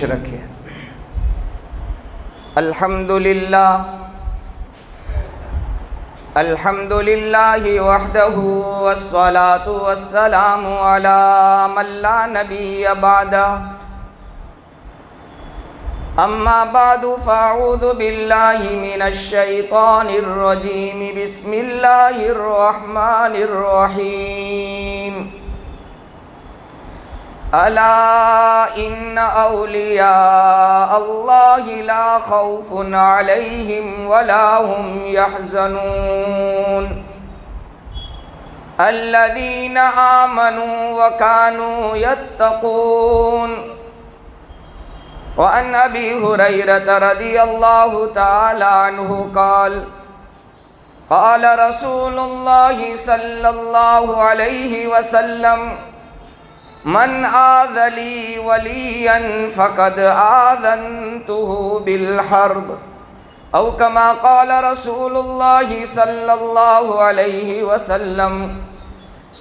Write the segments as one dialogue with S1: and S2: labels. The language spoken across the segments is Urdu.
S1: رکھے۔ الحمدللہ وحدہ والصلاة والسلام علی من لا نبی بعدہ، اما بعد فاعوذ باللہ من الشیطان الرجیم، بسم اللہ الرحمن الرحیم۔ الا ان اولیاء اللہ لا خوف علیہم ولا هم يحزنون، الذین آمنوا وكانوا يتقون۔ وعن ابی ہریرہ رضی اللہ تعالی عنہ قال قال رسول اللہ صلی اللہ علیہ وسلم، من آذ لی ولیا فقد آذنته بالحرب، او کما قال رسول اللہ صلی اللہ علیہ وسلم۔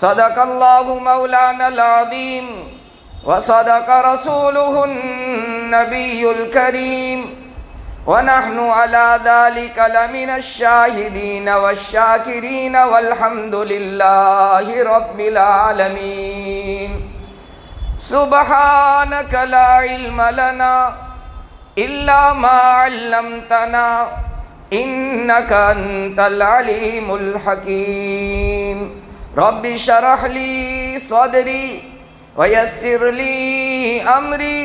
S1: صدق اللہ مولانا العظیم وصدق رسوله النبی الکریم، ونحن على ذلك لمن الشاہدین والشاکرین والحمد للہ رب العالمین۔ سبحانک لا علم لنا الا ما علمتنا انک انت العلیم الحکیم۔ رب اشرح لی صدری ویسر لی امری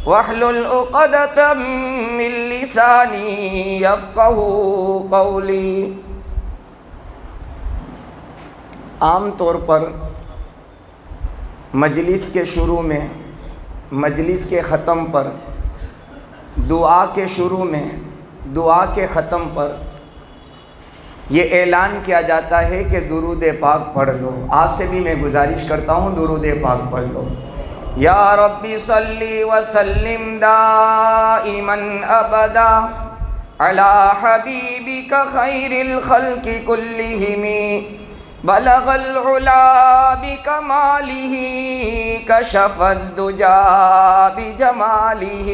S1: واحلل عقدۃ من لسانی یفقہوا قولی۔ عام طور پر مجلس کے شروع میں، مجلس کے ختم پر، دعا کے شروع میں، دعا کے ختم پر یہ اعلان کیا جاتا ہے کہ درود پاک پڑھ لو۔ آپ سے بھی میں گزارش کرتا ہوں درود پاک پڑھ لو۔ یا ربی صلی وسلم دائما ابدا علی حبیبک خیر الخلق کلہم، بلغ العلا بکمالہ کشف الدجا بجمالہ،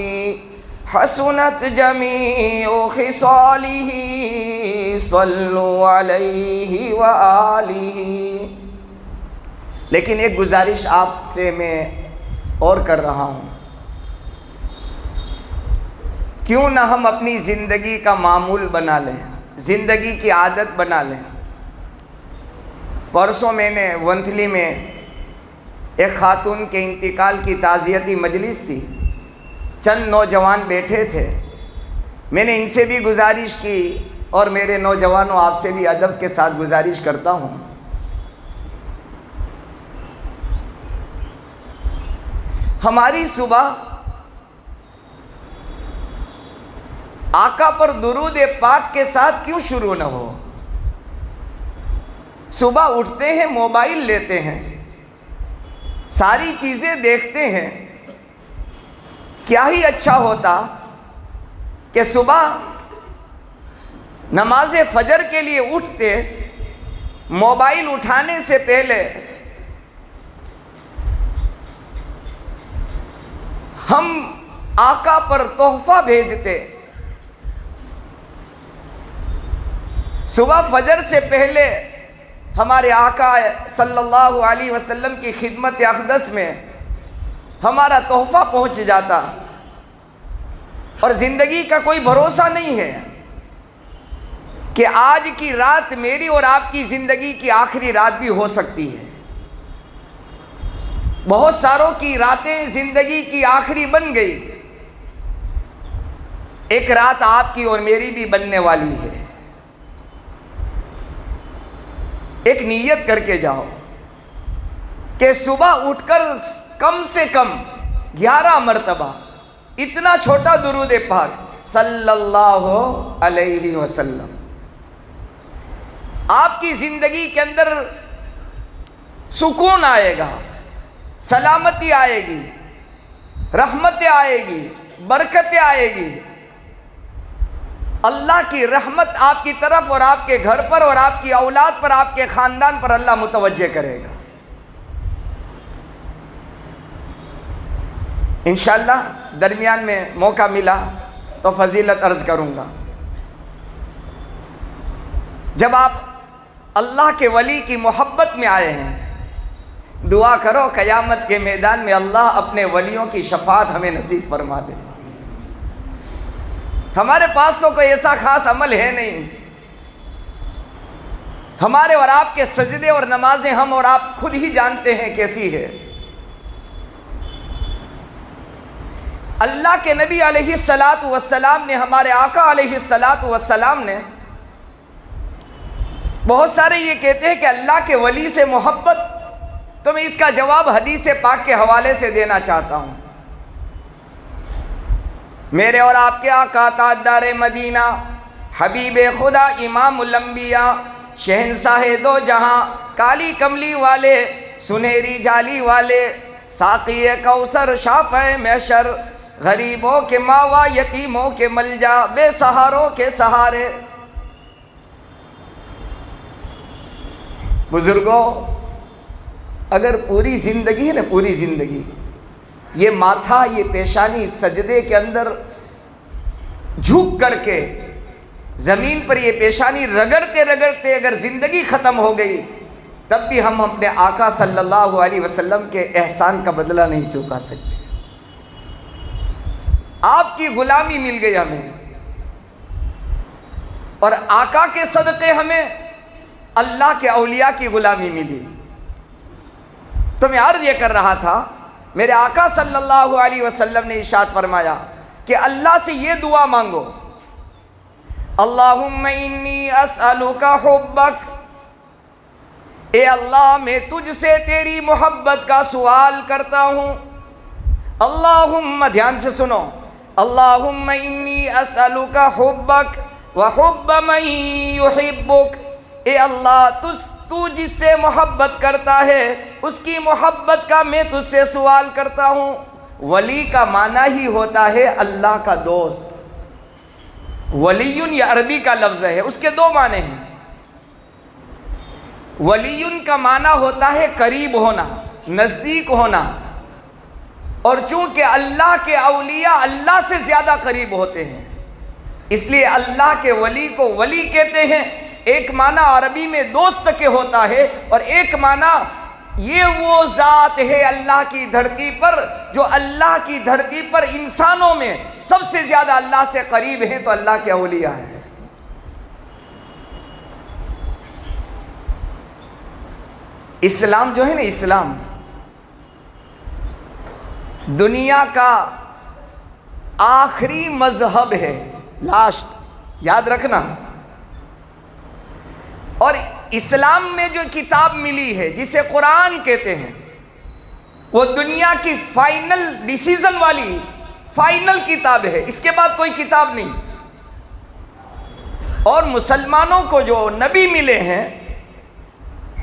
S1: حسنت جمیع خصالہ صلوا علیہ وآلہ۔ لیکن ایک گزارش آپ سے میں اور کر رہا ہوں، کیوں نہ ہم اپنی زندگی کا معمول بنا لیں، زندگی کی عادت بنا لیں۔ پرسوں میں نے ونتھلی میں ایک خاتون کے انتقال کی تعزیتی مجلس تھی، چند نوجوان بیٹھے تھے، میں نے ان سے بھی گزارش کی اور میرے نوجوانوں آپ سے بھی ادب کے ساتھ گزارش کرتا ہوں، ہماری صبح آقا پر درود پاک کے ساتھ کیوں شروع نہ ہو؟ صبح اٹھتے ہیں، موبائل لیتے ہیں، ساری چیزیں دیکھتے ہیں، کیا ہی اچھا ہوتا کہ صبح نماز فجر کے لیے اٹھتے، موبائل اٹھانے سے پہلے ہم آقا پر تحفہ بھیجتے، صبح فجر سے پہلے ہمارے آقا صلی اللہ علیہ وسلم کی خدمت اقدس میں ہمارا تحفہ پہنچ جاتا۔ اور زندگی کا کوئی بھروسہ نہیں ہے کہ آج کی رات میری اور آپ کی زندگی کی آخری رات بھی ہو سکتی ہے۔ بہت ساروں کی راتیں زندگی کی آخری بن گئی، ایک رات آپ کی اور میری بھی بننے والی ہے۔ ایک نیت کر کے جاؤ کہ صبح اٹھ کر کم سے کم 11 مرتبہ اتنا چھوٹا درود پاک صلی اللہ علیہ وسلم، آپ کی زندگی کے اندر سکون آئے گا، سلامتی آئے گی، رحمتیں آئے گی، برکتیں آئے گی، اللہ کی رحمت آپ کی طرف اور آپ کے گھر پر اور آپ کی اولاد پر، آپ کے خاندان پر اللہ متوجہ کرے گا انشاءاللہ۔ درمیان میں موقع ملا تو فضیلت عرض کروں گا. جب آپ اللہ کے ولی کی محبت میں آئے ہیں، دعا کرو قیامت کے میدان میں اللہ اپنے ولیوں کی شفاعت ہمیں نصیب فرما دے. ہمارے پاس تو کوئی ایسا خاص عمل ہے نہیں. ہمارے اور آپ کے سجدے اور نمازیں ہم اور آپ خود ہی جانتے ہیں کیسی ہے. اللہ کے نبی علیہ الصلاۃ والسلام نے، ہمارے آقا علیہ الصلاۃ والسلام نے، بہت سارے یہ کہتے ہیں کہ اللہ کے ولی سے محبت، تو میں اس کا جواب حدیث پاک کے حوالے سے دینا چاہتا ہوں. میرے اور آپ کے آقا تاجدار مدینہ، حبیب خدا، امام الانبیاء، شہنشاہ دو جہاں، کالی کملی والے، سنہری جالی والے، ساقی کوثر، شافع محشر، غریبوں کے ماوا، یتیموں کے ملجا، بے سہاروں کے سہارے. بزرگوں، اگر پوری زندگی ہے نا، پوری زندگی یہ ماتھا، یہ پیشانی سجدے کے اندر جھک کر کے زمین پر یہ پیشانی رگڑتے رگڑتے اگر زندگی ختم ہو گئی، تب بھی ہم اپنے آقا صلی اللہ علیہ وسلم کے احسان کا بدلہ نہیں چکا سکتے. آپ کی غلامی مل گئی ہمیں، اور آقا کے صدقے ہمیں اللہ کے اولیاء کی غلامی ملی. تو میں عرض یہ کر رہا تھا، میرے آقا صلی اللہ علیہ وسلم نے ارشاد فرمایا کہ اللہ سے یہ دعا مانگو، اللہم انی اسألک حبک، اے اللہ میں تجھ سے تیری محبت کا سوال کرتا ہوں. اللہم، دھیان سے سنو، اللہم انی اسألک حبک وحب من یحبک، اے اللہ تو جس سے محبت کرتا ہے اس کی محبت کا میں تجھ سے سوال کرتا ہوں. ولی کا معنی ہی ہوتا ہے اللہ کا دوست. ولیٌ یہ عربی کا لفظ ہے، اس کے دو معنی ہیں. ولیٌ کا معنی ہوتا ہے قریب ہونا، نزدیک ہونا، اور چونکہ اللہ کے اولیاء اللہ سے زیادہ قریب ہوتے ہیں اس لیے اللہ کے ولی کو ولی کہتے ہیں. ایک معنی عربی میں دوست کے ہوتا ہے، اور ایک معنی یہ وہ ذات ہے اللہ کی دھرتی پر جو اللہ کی دھرتی پر انسانوں میں سب سے زیادہ اللہ سے قریب ہیں، تو اللہ کے اولیاء ہیں. اسلام جو ہے نا، اسلام دنیا کا آخری مذہب ہے، لاسٹ، یاد رکھنا. اور اسلام میں جو کتاب ملی ہے جسے قرآن کہتے ہیں، وہ دنیا کی فائنل ڈیسیزن والی فائنل کتاب ہے، اس کے بعد کوئی کتاب نہیں. اور مسلمانوں کو جو نبی ملے ہیں،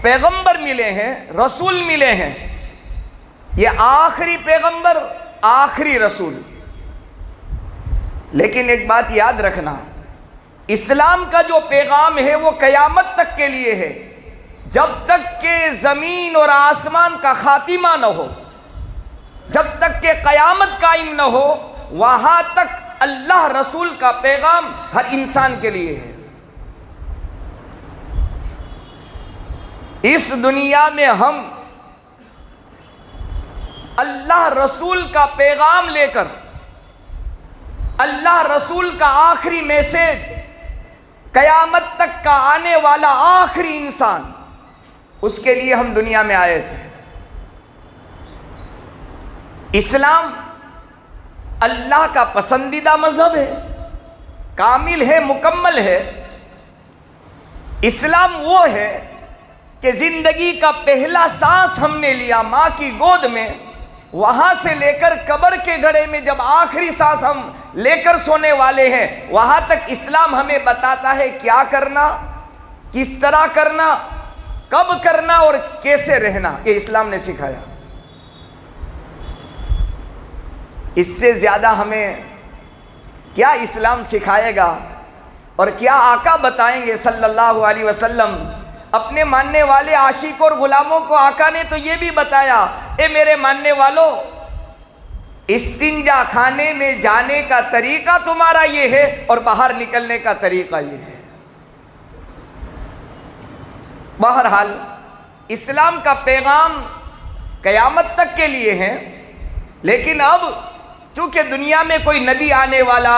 S1: پیغمبر ملے ہیں، رسول ملے ہیں، یہ آخری پیغمبر، آخری رسول. لیکن ایک بات یاد رکھنا، اسلام کا جو پیغام ہے وہ قیامت تک کے لیے ہے. جب تک کہ زمین اور آسمان کا خاتمہ نہ ہو، جب تک کہ قیامت قائم نہ ہو، وہاں تک اللہ رسول کا پیغام ہر انسان کے لیے ہے. اس دنیا میں ہم اللہ رسول کا پیغام لے کر، اللہ رسول کا آخری میسیج، قیامت تک کا آنے والا آخری انسان، اس کے لیے ہم دنیا میں آئے تھے. اسلام اللہ کا پسندیدہ مذہب ہے، کامل ہے، مکمل ہے. اسلام وہ ہے کہ زندگی کا پہلا سانس ہم نے لیا ماں کی گود میں، وہاں سے لے کر قبر کے گھڑے میں جب آخری سانس ہم لے کر سونے والے ہیں، وہاں تک اسلام ہمیں بتاتا ہے کیا کرنا، کس طرح کرنا، کب کرنا اور کیسے رہنا. یہ اسلام نے سکھایا. اس سے زیادہ ہمیں کیا اسلام سکھائے گا اور کیا آقا بتائیں گے صلی اللہ علیہ وسلم. اپنے ماننے والے عاشق اور غلاموں کو آقا نے تو یہ بھی بتایا، اے میرے ماننے والوں، استنجا خانے میں جانے کا طریقہ تمہارا یہ ہے اور باہر نکلنے کا طریقہ یہ ہے۔ بہرحال اسلام کا پیغام قیامت تک کے لیے ہے، لیکن اب چونکہ دنیا میں کوئی نبی آنے والا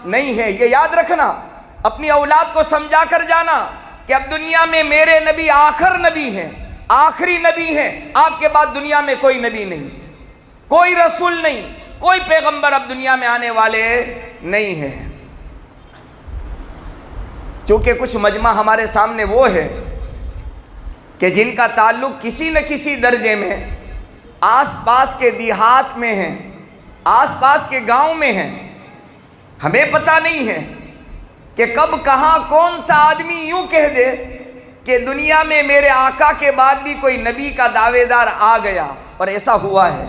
S1: نہیں ہے، یہ یاد رکھنا، اپنی اولاد کو سمجھا کر جانا کہ اب دنیا میں میرے نبی آخر نبی ہیں، آخری نبی ہیں، آپ کے بعد دنیا میں کوئی نبی نہیں، کوئی رسول نہیں، کوئی پیغمبر اب دنیا میں آنے والے نہیں ہیں۔ چونکہ کچھ مجمع ہمارے سامنے وہ ہے کہ جن کا تعلق کسی نہ کسی درجے میں آس پاس کے دیہات میں ہیں، آس پاس کے گاؤں میں ہیں، ہمیں پتہ نہیں ہے کہ کب کہاں کون سا آدمی یوں کہہ دے کہ دنیا میں میرے آقا کے بعد بھی کوئی نبی کا دعوے دار آ گیا، اور ایسا ہوا ہے۔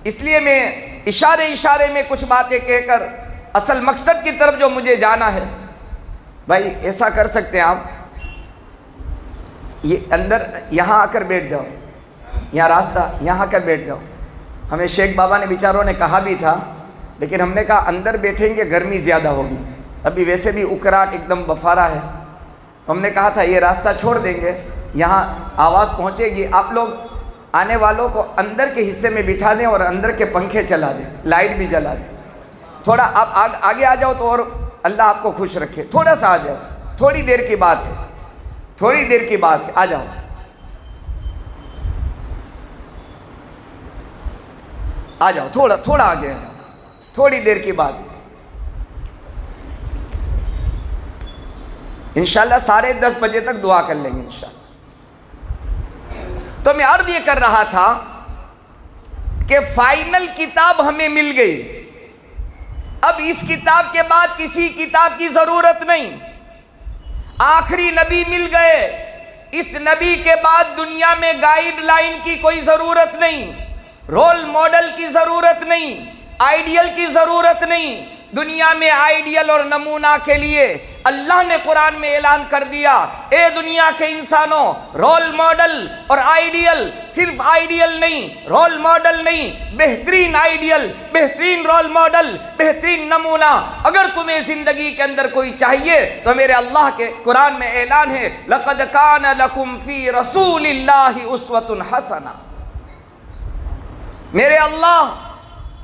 S1: اس لیے میں اشارے میں کچھ باتیں کہہ کر اصل مقصد کی طرف جو مجھے جانا ہے، بھائی ایسا کر سکتے ہیں آپ، یہ اندر یہاں آ کر بیٹھ جاؤ، یہاں راستہ، یہاں آ کر بیٹھ جاؤ۔ ہمیں شیخ بابا نے بیچاروں نے کہا بھی تھا، لیکن ہم نے کہا اندر بیٹھیں گے گرمی زیادہ ہوگی، ابھی ویسے بھی اکراٹ ایک دم بفارا ہے، تو ہم نے کہا تھا یہ راستہ چھوڑ دیں گے، یہاں آواز پہنچے گی، آپ لوگ آنے والوں کو اندر کے حصے میں بٹھا دیں اور اندر کے پنکھے چلا دیں، لائٹ بھی جلا دیں، تھوڑا آپ آگے آ جاؤ تو اور اللہ آپ کو خوش رکھے، تھوڑا سا آ جاؤ، تھوڑی دیر کی بات ہے، تھوڑی دیر کی بات ہے، آ جاؤ، آ جاؤ، تھوڑا آگے آ جاؤ، تھوڑی دیر کی بات ہے۔ انشاءاللہ 10:30 بجے تک دعا کر لیں گے انشاءاللہ۔ تو میں عرض یہ کر رہا تھا کہ فائنل کتاب ہمیں مل گئی، اب اس کتاب کے بعد کسی کتاب کی ضرورت نہیں، آخری نبی مل گئے، اس نبی کے بعد دنیا میں گائیڈ لائن کی کوئی ضرورت نہیں، رول ماڈل کی ضرورت نہیں، آئیڈیل کی ضرورت نہیں۔ دنیا میں آئیڈیل اور نمونہ کے لیے اللہ نے قرآن میں اعلان کر دیا، اے دنیا کے انسانوں، رول ماڈل اور آئیڈیل، صرف آئیڈیل نہیں، رول ماڈل نہیں، بہترین آئیڈیل، بہترین رول ماڈل، بہترین نمونہ اگر تمہیں زندگی کے اندر کوئی چاہیے تو میرے اللہ کے قرآن میں اعلان ہے، لَقَدْ كَانَ لَكُمْ فِي رَسُولِ اللَّهِ أُسْوَةٌ حَسَنَةٌ۔ میرے اللہ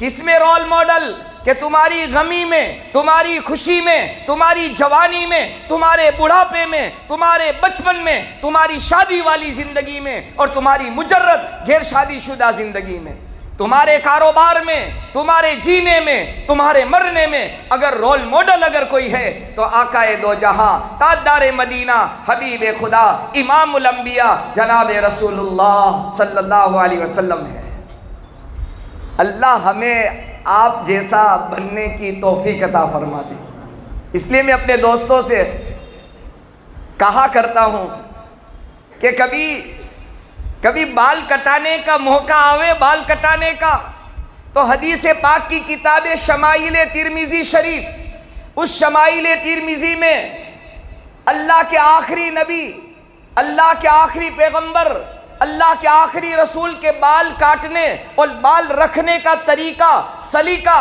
S1: کس میں رول ماڈل کہ تمہاری غمی میں، تمہاری خوشی میں، تمہاری جوانی میں، تمہارے بڑھاپے میں، تمہارے بچپن میں، تمہاری شادی والی زندگی میں اور تمہاری مجرد غیر شادی شدہ زندگی میں، تمہارے کاروبار میں، تمہارے جینے میں، تمہارے مرنے میں اگر رول ماڈل اگر کوئی ہے تو آقا دو جہاں، تاجدار مدینہ، حبیب خدا، امام الانبیاء جناب رسول اللہ صلی اللہ علیہ وسلم ہے۔ اللہ ہمیں آپ جیسا بننے کی توفیق عطا فرما دے۔ اس لیے میں اپنے دوستوں سے کہا کرتا ہوں کہ کبھی بال کٹانے کا موقع آوے، بال کٹانے کا، تو حدیث پاک کی کتاب شمائل ترمذی شریف، اس شمائل ترمذی میں اللہ کے آخری نبی، اللہ کے آخری پیغمبر، اللہ کے آخری رسول کے بال کاٹنے اور بال رکھنے کا طریقہ، سلیقہ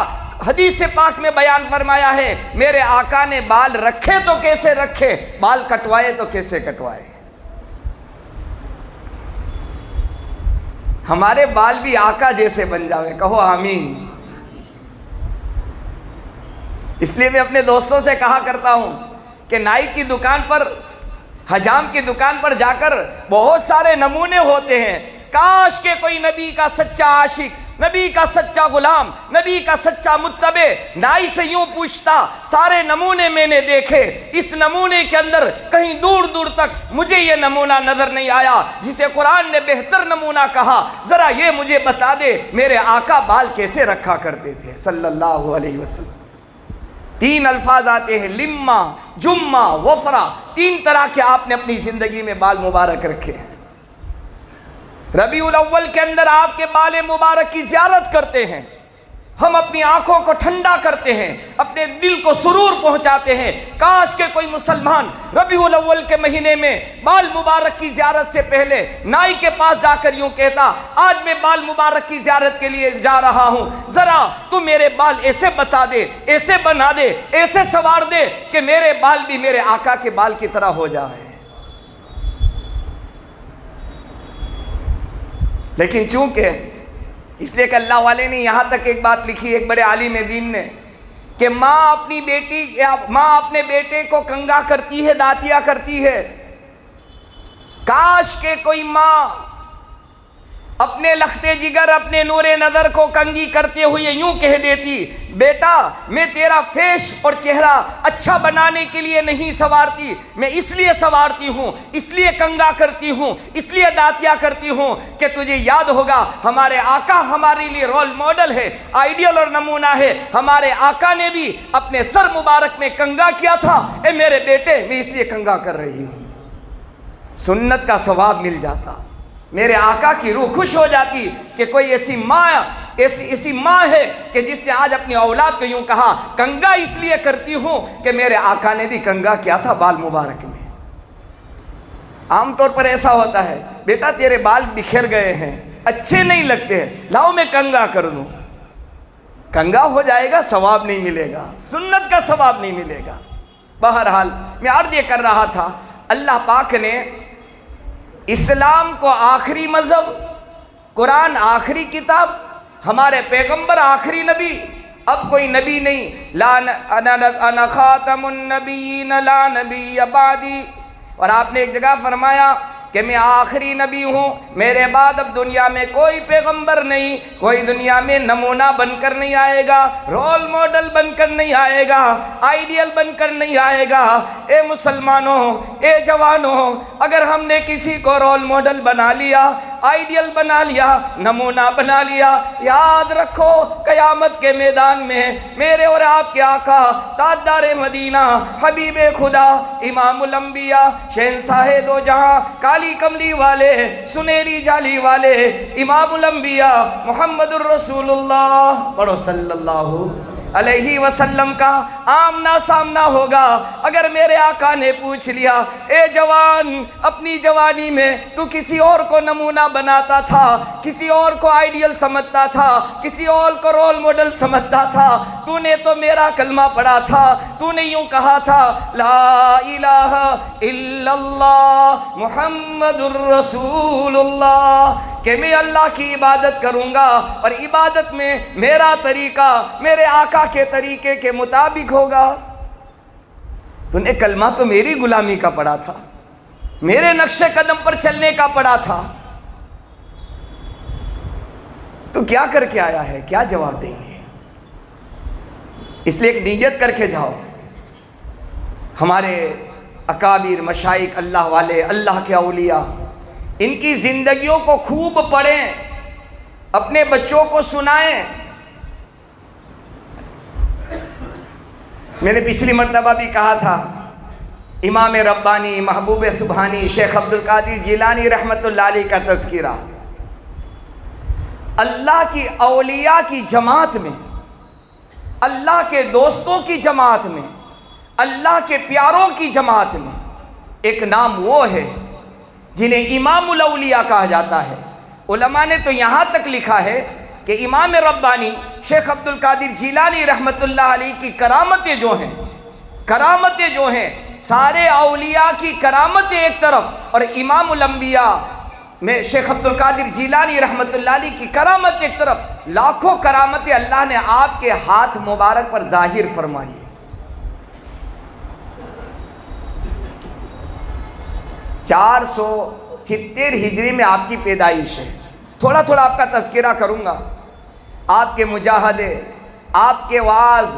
S1: حدیث پاک میں بیان فرمایا ہے۔ میرے آقا نے بال رکھے تو کیسے رکھے، بال کٹوائے تو کیسے کٹوائے۔ ہمارے بال بھی آقا جیسے بن جاوے، کہو آمین۔ اس لیے میں اپنے دوستوں سے کہا کرتا ہوں کہ نائی کی دکان پر، حجام کی دکان پر جا کر بہت سارے نمونے ہوتے ہیں، کاش کہ کوئی نبی کا سچا عاشق، نبی کا سچا غلام، نبی کا سچا متبع نائی سے یوں پوچھتا، سارے نمونے میں نے دیکھے، اس نمونے کے اندر کہیں دور دور تک مجھے یہ نمونہ نظر نہیں آیا جسے قرآن نے بہتر نمونہ کہا، ذرا یہ مجھے بتا دے میرے آقا بال کیسے رکھا کرتے تھے صلی اللہ علیہ وسلم۔ 3 الفاظ آتے ہیں، لما، جمہ، وفرہ، 3 طرح کے آپ نے اپنی زندگی میں بال مبارک رکھے ہیں۔ ربیع الاول کے اندر آپ کے بال مبارک کی زیارت کرتے ہیں، ہم اپنی آنکھوں کو ٹھنڈا کرتے ہیں، اپنے دل کو سرور پہنچاتے ہیں۔ کاش کہ کوئی مسلمان ربیع الاول کے مہینے میں بال مبارک کی زیارت سے پہلے نائی کے پاس جا کر یوں کہتا، آج میں بال مبارک کی زیارت کے لیے جا رہا ہوں، ذرا تو میرے بال ایسے بتا دے، ایسے بنا دے، ایسے سوار دے کہ میرے بال بھی میرے آقا کے بال کی طرح ہو جائے۔ لیکن چونکہ اس لیے کہ اللہ والے نے یہاں تک ایک بات لکھی، ایک بڑے عالم دین نے، کہ ماں اپنے بیٹے کو کنگا کرتی ہے، داتیا کرتی ہے۔ کاش کہ کوئی ماں اپنے لخت جگر، اپنے نور نظر کو کنگی کرتے ہوئے یوں کہہ دیتی، بیٹا میں تیرا فیش اور چہرہ اچھا بنانے کے لیے نہیں سوارتی، میں اس لیے سوارتی ہوں، اس لیے کنگا کرتی ہوں، اس لیے داتیا کرتی ہوں کہ تجھے یاد ہوگا ہمارے آقا ہمارے لیے رول ماڈل ہے، آئیڈیل اور نمونہ ہے۔ ہمارے آقا نے بھی اپنے سر مبارک میں کنگا کیا تھا، اے میرے بیٹے میں اس لیے کنگا کر رہی ہوں۔ سنت کا ثواب مل جاتا، میرے آقا کی روح خوش ہو جاتی کہ کوئی ایسی ماں ہے کہ جس نے آج اپنی اولاد کو یوں کہا، کنگا اس لیے کرتی ہوں کہ میرے آقا نے بھی کنگا کیا تھا بال مبارک میں۔ عام طور پر ایسا ہوتا ہے، بیٹا تیرے بال بکھر گئے ہیں، اچھے نہیں لگتے ہیں، لاؤ میں کنگا کر دوں۔ کنگا ہو جائے گا، ثواب نہیں ملے گا، سنت کا ثواب نہیں ملے گا۔ بہرحال میں عرض یہ کر رہا تھا، اللہ پاک نے اسلام کو آخری مذہب، قرآن آخری کتاب، ہمارے پیغمبر آخری نبی، اب کوئی نبی نہیں، انا خاتم النبیین لا نبی بعدی۔ اور آپ نے ایک جگہ فرمایا کہ میں آخری نبی ہوں، میرے بعد اب دنیا میں کوئی پیغمبر نہیں، کوئی دنیا میں نمونہ بن کر نہیں آئے گا، رول ماڈل بن کر نہیں آئے گا، آئیڈیل بن کر نہیں آئے گا۔ اے مسلمانوں، اے جوانوں، اگر ہم نے کسی کو رول ماڈل بنا لیا، آئیڈیل بنا لیا، نمونہ بنا لیا، یاد رکھو قیامت کے میدان میں میرے اور آپ کے آقا تاجدار مدینہ، حبیب خدا، امام الانبیاء، شہنشاہ دو جہاں، کالی کملی والے، سنہری جالی والے، امام الانبیاء محمد الرسول اللہ، پڑھو صلی اللہ علیہ وسلم کا آمنا سامنا ہوگا۔ اگر میرے آقا نے پوچھ لیا، اے جوان، اپنی جوانی میں تو کسی اور کو نمونہ بناتا تھا، کسی اور کو آئیڈیل سمجھتا تھا، کسی اور کو رول ماڈل سمجھتا تھا، تو نے تو میرا کلمہ پڑھا تھا، تو نے یوں کہا تھا، لا الہ الا اللہ محمد الرسول اللہ، کہ میں اللہ کی عبادت کروں گا اور عبادت میں میرا طریقہ میرے آقا کے طریقے کے مطابق ہوگا۔ تو نے کلمہ تو میری غلامی کا پڑھا تھا، میرے نقش قدم پر چلنے کا پڑھا تھا، تو کیا کر کے آیا ہے، کیا جواب دیں گے؟ اس لیے ایک نیت کر کے جاؤ، ہمارے اکابر مشائخ، اللہ والے، اللہ کے اولیاء، ان کی زندگیوں کو خوب پڑھیں، اپنے بچوں کو سنائیں۔ میں نے پچھلی مرتبہ بھی کہا تھا، امام ربانی، محبوب سبحانی، شیخ عبدالقادر جیلانی رحمت اللہ علیہ کا تذکرہ اللہ کی اولیاء کی جماعت میں، اللہ کے دوستوں کی جماعت میں، اللہ کے پیاروں کی جماعت میں ایک نام وہ ہے جنہیں امام الاولیاء کہا جاتا ہے۔ علماء نے تو یہاں تک لکھا ہے کہ امام ربانی شیخ عبدالقادر جیلانی رحمت اللہ علیہ کی کرامتیں جو ہیں سارے اولیاء کی کرامتیں ایک طرف، اور امام الانبیاء میں شیخ عبدالقادر جیلانی رحمت اللہ علیہ کی کرامت ایک طرف، لاکھوں کرامتیں اللہ نے آپ کے ہاتھ مبارک پر ظاہر فرمائی۔ 470 ہجری میں آپ کی پیدائش ہے۔ تھوڑا تھوڑا آپ کا تذکرہ کروں گا، آپ کے مجاہدے، آپ کے وعظ،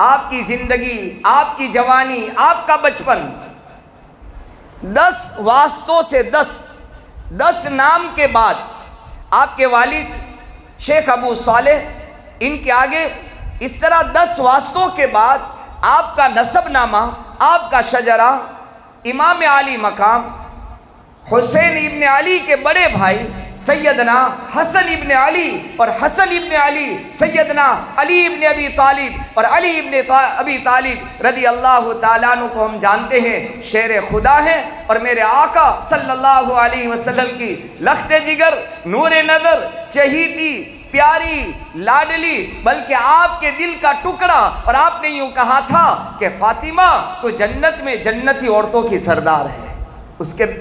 S1: آپ کی زندگی، آپ کی جوانی، آپ کا بچپن، 10 واسطوں سے 10 نام کے بعد آپ کے والد شیخ ابو صالح، ان کے آگے اس طرح 10 واسطوں کے بعد آپ کا نسب نامہ، آپ کا شجرہ، امام علی مقام، حسین ابن علی کے بڑے بھائی سیدنا حسن ابن علی اور حسن ابن علی سیدنا علی ابن ابی طالب اور علی ابن ابی طالب رضی اللہ تعالیٰ عنہ کو ہم جانتے ہیں شیر خدا ہیں، اور میرے آقا صلی اللہ علیہ وسلم کی لخت جگر، نور نظر، چہیتی، پیاری، لاڈلی، بلکہ آپ کے دل کا ٹکڑا، اور آپ نے یوں کہا تھا کہ فاطمہ تو جنت میں جنتی عورتوں کی سردار ہے،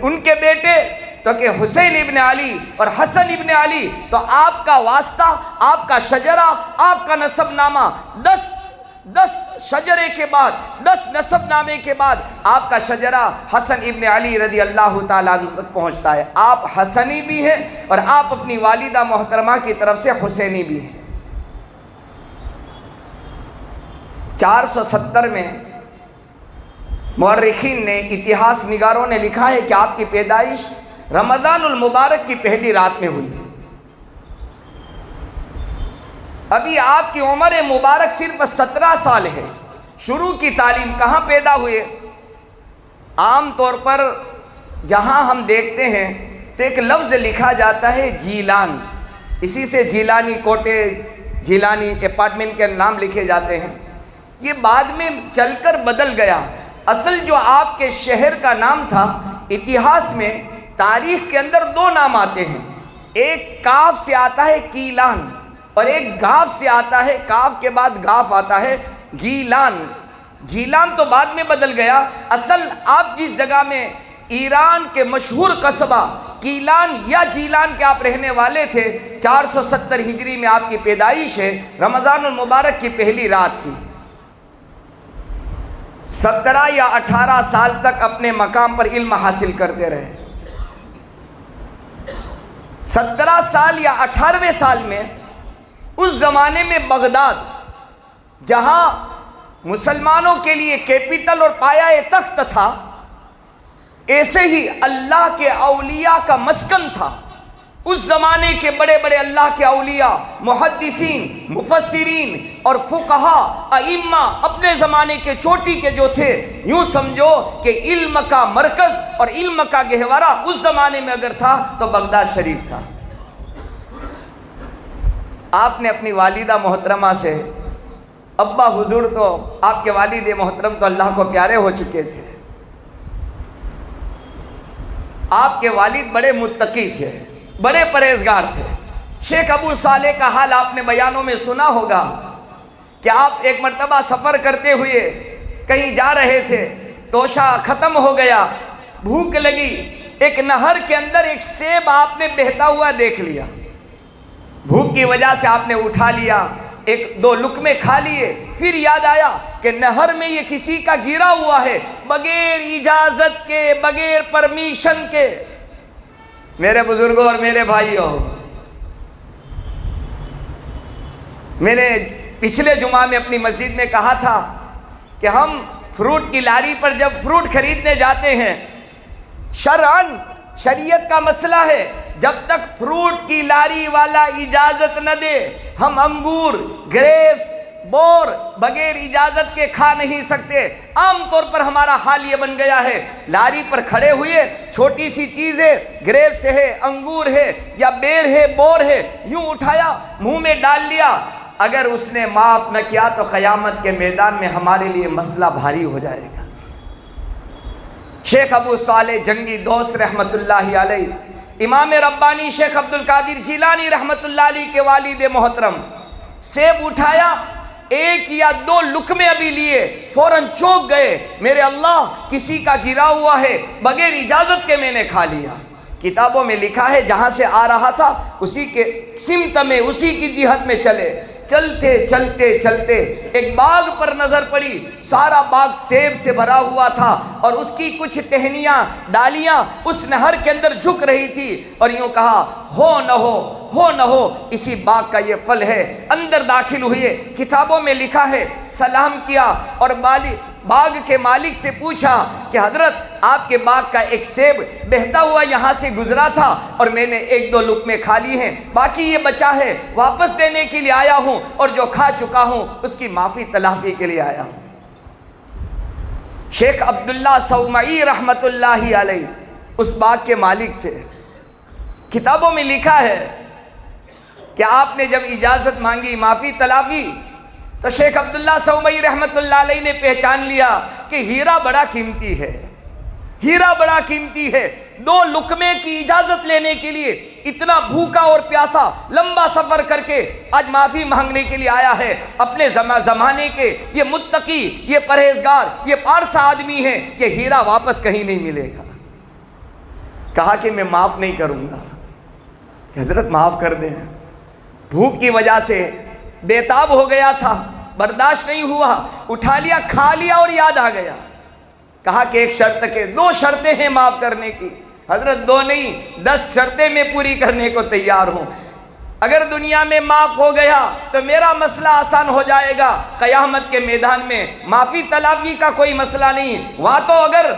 S1: ان کے بیٹے تو کہ حسین ابن علی اور حسن ابن علی، تو آپ کا واسطہ، آپ کا شجرہ، آپ کا نسب نامہ 10 شجرے کے بعد، 10 نسب نامے کے بعد آپ کا شجرہ حسن ابن علی رضی اللہ تعالیٰ عنہ تک پہنچتا ہے۔ آپ حسنی بھی ہیں اور آپ اپنی والدہ محترمہ کی طرف سے حسینی بھی ہیں۔ 470 میں مورخین نے، اتہاس نگاروں نے لکھا ہے کہ آپ کی پیدائش رمضان المبارک کی پہلی رات میں ہوئی۔ ابھی آپ کی عمر مبارک صرف 17 سال ہے۔ شروع کی تعلیم کہاں پیدا ہوئے؟ عام طور پر جہاں ہم دیکھتے ہیں تو ایک لفظ لکھا جاتا ہے جیلان، اسی سے جیلانی کوٹیج، جیلانی اپارٹمنٹ کے نام لکھے جاتے ہیں۔ یہ بعد میں چل کر بدل گیا۔ اصل جو آپ کے شہر کا نام تھا، اتہاس میں، تاریخ کے اندر 2 نام آتے ہیں، ایک کاف سے آتا ہے کیلان اور ایک گاف سے آتا ہے، کاف کے بعد گاف آتا ہے گیلان۔ جیلان تو بعد میں بدل گیا۔ اصل آپ جس جگہ میں ایران کے مشہور قصبہ کیلان یا جیلان کے آپ رہنے والے تھے، 470 ہجری میں آپ کی پیدائش ہے، رمضان المبارک کی پہلی رات تھی۔ 17 یا 18 سال تک اپنے مقام پر علم حاصل کرتے رہے۔ 17 سال یا 18ویں سال میں اس زمانے میں بغداد، جہاں مسلمانوں کے لیے کیپٹل اور پایہ تخت تھا، ایسے ہی اللہ کے اولیاء کا مسکن تھا۔ اس زمانے کے بڑے بڑے اللہ کے اولیاء، محدثین، مفسرین اور فقہا، ائمہ، اپنے زمانے کے چوٹی کے جو تھے، یوں سمجھو کہ علم کا مرکز اور علم کا گہوارہ اس زمانے میں اگر تھا تو بغداد شریف تھا۔ آپ نے اپنی والدہ محترمہ سے، ابا حضور تو آپ کے والد محترم تو اللہ کو پیارے ہو چکے تھے، آپ کے والد بڑے متقی تھے، بڑے پرہیزگار تھے۔ شیخ ابو صالح کا حال آپ نے بیانوں میں سنا ہوگا کہ آپ ایک مرتبہ سفر کرتے ہوئے کہیں جا رہے تھے، توشہ ختم ہو گیا، بھوک لگی، ایک نہر کے اندر ایک سیب آپ نے بہتا ہوا دیکھ لیا، بھوک کی وجہ سے آپ نے اٹھا لیا، 1-2 لقمے کھا لیے، پھر یاد آیا کہ نہر میں یہ کسی کا گرا ہوا ہے، بغیر اجازت کے، بغیر پرمیشن کے۔ میرے بزرگوں اور میرے بھائیوں، میں نے پچھلے جمعہ میں اپنی مسجد میں کہا تھا کہ ہم فروٹ کی لاری پر جب فروٹ خریدنے جاتے ہیں، شرعاً شریعت کا مسئلہ ہے، جب تک فروٹ کی لاری والا اجازت نہ دے ہم انگور، گریپس، بور بغیر اجازت کے کھا نہیں سکتے۔ عام طور پر ہمارا حال یہ بن گیا ہے، لاری پر کھڑے ہوئے چھوٹی سی چیز ہے، گریپس ہے، انگور ہے یا بیر ہے، بور ہے، یوں اٹھایا منہ میں ڈال لیا، اگر اس نے معاف نہ کیا تو قیامت کے میدان میں ہمارے لیے مسئلہ بھاری ہو جائے گا۔ شیخ ابو صالح جنگی دوست رحمت اللہ علیہ، امام ربانی شیخ عبد القادر جیلانی رحمت اللہ علیہ کے والد محترم، سیب اٹھایا، 1 یا 2 لقمے ابھی لیے، فوراً چونک گئے، میرے اللہ کسی کا گرا ہوا ہے، بغیر اجازت کے میں نے کھا لیا۔ کتابوں میں لکھا ہے جہاں سے آ رہا تھا اسی کے سمت میں، اسی کی جہت میں چلے، چلتے چلتے چلتے ایک باغ پر نظر پڑی، سارا باغ سیب سے بھرا ہوا تھا اور اس کی کچھ ٹہنیاں، ڈالیاں اس نہر کے اندر جھک رہی تھی، اور یوں کہا ہو نہ ہو اسی باغ کا یہ پھل ہے۔ اندر داخل ہوئے، کتابوں میں لکھا ہے سلام کیا اور باغ کے مالک سے پوچھا کہ حضرت آپ کے باغ کا ایک سیب بہتا ہوا یہاں سے گزرا تھا اور میں نے 1-2 لقمے کھا لی ہیں، باقی یہ بچا ہے، واپس دینے کے لیے آیا ہوں، اور جو کھا چکا ہوں اس کی معافی تلافی کے لیے آیا ہوں۔ شیخ عبداللہ صومعی رحمت اللہ علیہ اس باغ کے مالک تھے۔ کتابوں میں لکھا ہے کہ آپ نے جب اجازت مانگی معافی تلافی تو شیخ عبداللہ سومئی رحمۃ اللہ علیہ نے پہچان لیا کہ ہیرا بڑا قیمتی ہے، ہیرا بڑا قیمتی ہے۔ 2 لقمے کی اجازت لینے کے لیے اتنا بھوکا اور پیاسا لمبا سفر کر کے آج معافی مانگنے کے لیے آیا ہے۔ اپنے زمانے کے یہ متقی، یہ پرہیزگار، یہ پارسا آدمی ہے، یہ ہیرا واپس کہیں نہیں ملے گا۔ کہا کہ میں معاف نہیں کروں گا۔ کہ حضرت معاف کر دیں، بھوک کی وجہ سے بےتاب ہو گیا تھا، برداشت نہیں ہوا، اٹھا لیا، کھا لیا اور یاد آ گیا۔ کہا کہ ایک شرط کے 2 شرطیں ہیں معاف کرنے کی۔ حضرت 2 نہیں 10 شرطیں میں پوری کرنے کو تیار ہوں۔ اگر دنیا میں معاف ہو گیا تو میرا مسئلہ آسان ہو جائے گا، قیامت کے میدان میں معافی تلافی کا کوئی مسئلہ نہیں۔ وہاں تو اگر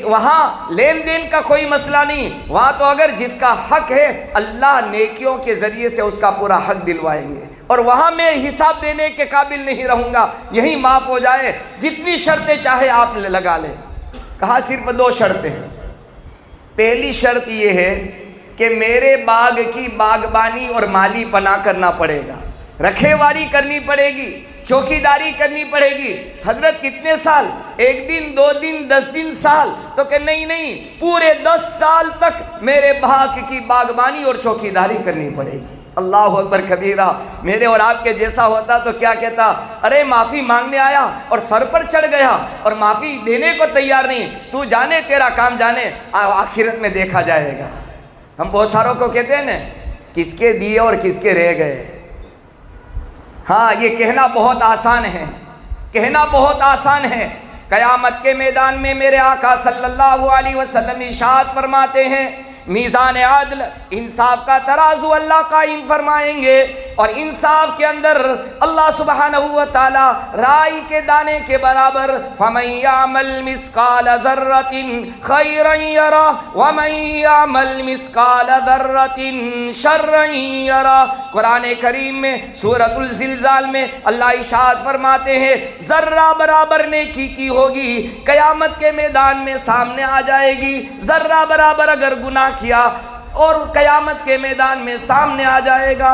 S1: وہاں لین دین کا کوئی مسئلہ نہیں، وہاں تو اگر جس کا حق ہے اللہ نیکیوں کے ذریعے سے اس کا پورا حق دلوائیں گے، اور وہاں میں حساب دینے کے قابل نہیں رہوں گا، یہی معاف ہو جائے۔ جتنی شرطیں چاہے آپ لگا لیں۔ کہا صرف 2 شرطیں ہیں۔ پہلی شرط یہ ہے کہ میرے باغ کی باغبانی اور مالی پناہ کرنا پڑے گا، رکھوالی کرنی پڑے گی، چوکیداری کرنی پڑے گی۔ حضرت کتنے سال؟ 1 دن 2 دن 10 دن سال؟ تو کہ نہیں پورے 10 سال تک میرے باغ کی باغبانی اور چوکیداری کرنی پڑے گی۔ اللہ اکبر کبیرہ۔ میرے اور آپ کے جیسا ہوتا تو کیا کہتا؟ ارے معافی مانگنے آیا اور سر پر چڑھ گیا اور معافی دینے کو تیار نہیں، تو جانے تیرا کام جانے، آخرت میں دیکھا جائے گا۔ ہم بہت ساروں کو کہتے ہیں نا کس کے دیے اور کس کے رہ گئے۔ ہاں یہ کہنا بہت آسان ہے، کہنا بہت آسان ہے۔ قیامت کے میدان میں میرے آقا صلی اللہ علیہ وسلم ارشاد فرماتے ہیں میزان عدل، انصاف کا ترازو اللہ قائم فرمائیں گے، اور انصاف کے اندر اللہ سبحانہ و تعالی رائی کے دانے کے برابر فَمَن يَعْمَلْ مِثْقَالَ ذَرَّةٍ خَيْرًا يَرَهُ وَمَن يَعْمَلْ مِثْقَالَ ذَرَّةٍ شَرًّا يَرَهُ۔ قرآن کریم میں سورۃ الزلزال میں اللہ ارشاد فرماتے ہیں ذرہ برابر نیکی کی ہوگی قیامت کے میدان میں سامنے آ جائے گی، ذرہ برابر اگر گناہ کیا اور قیامت کے میدان میں سامنے آ جائے گا۔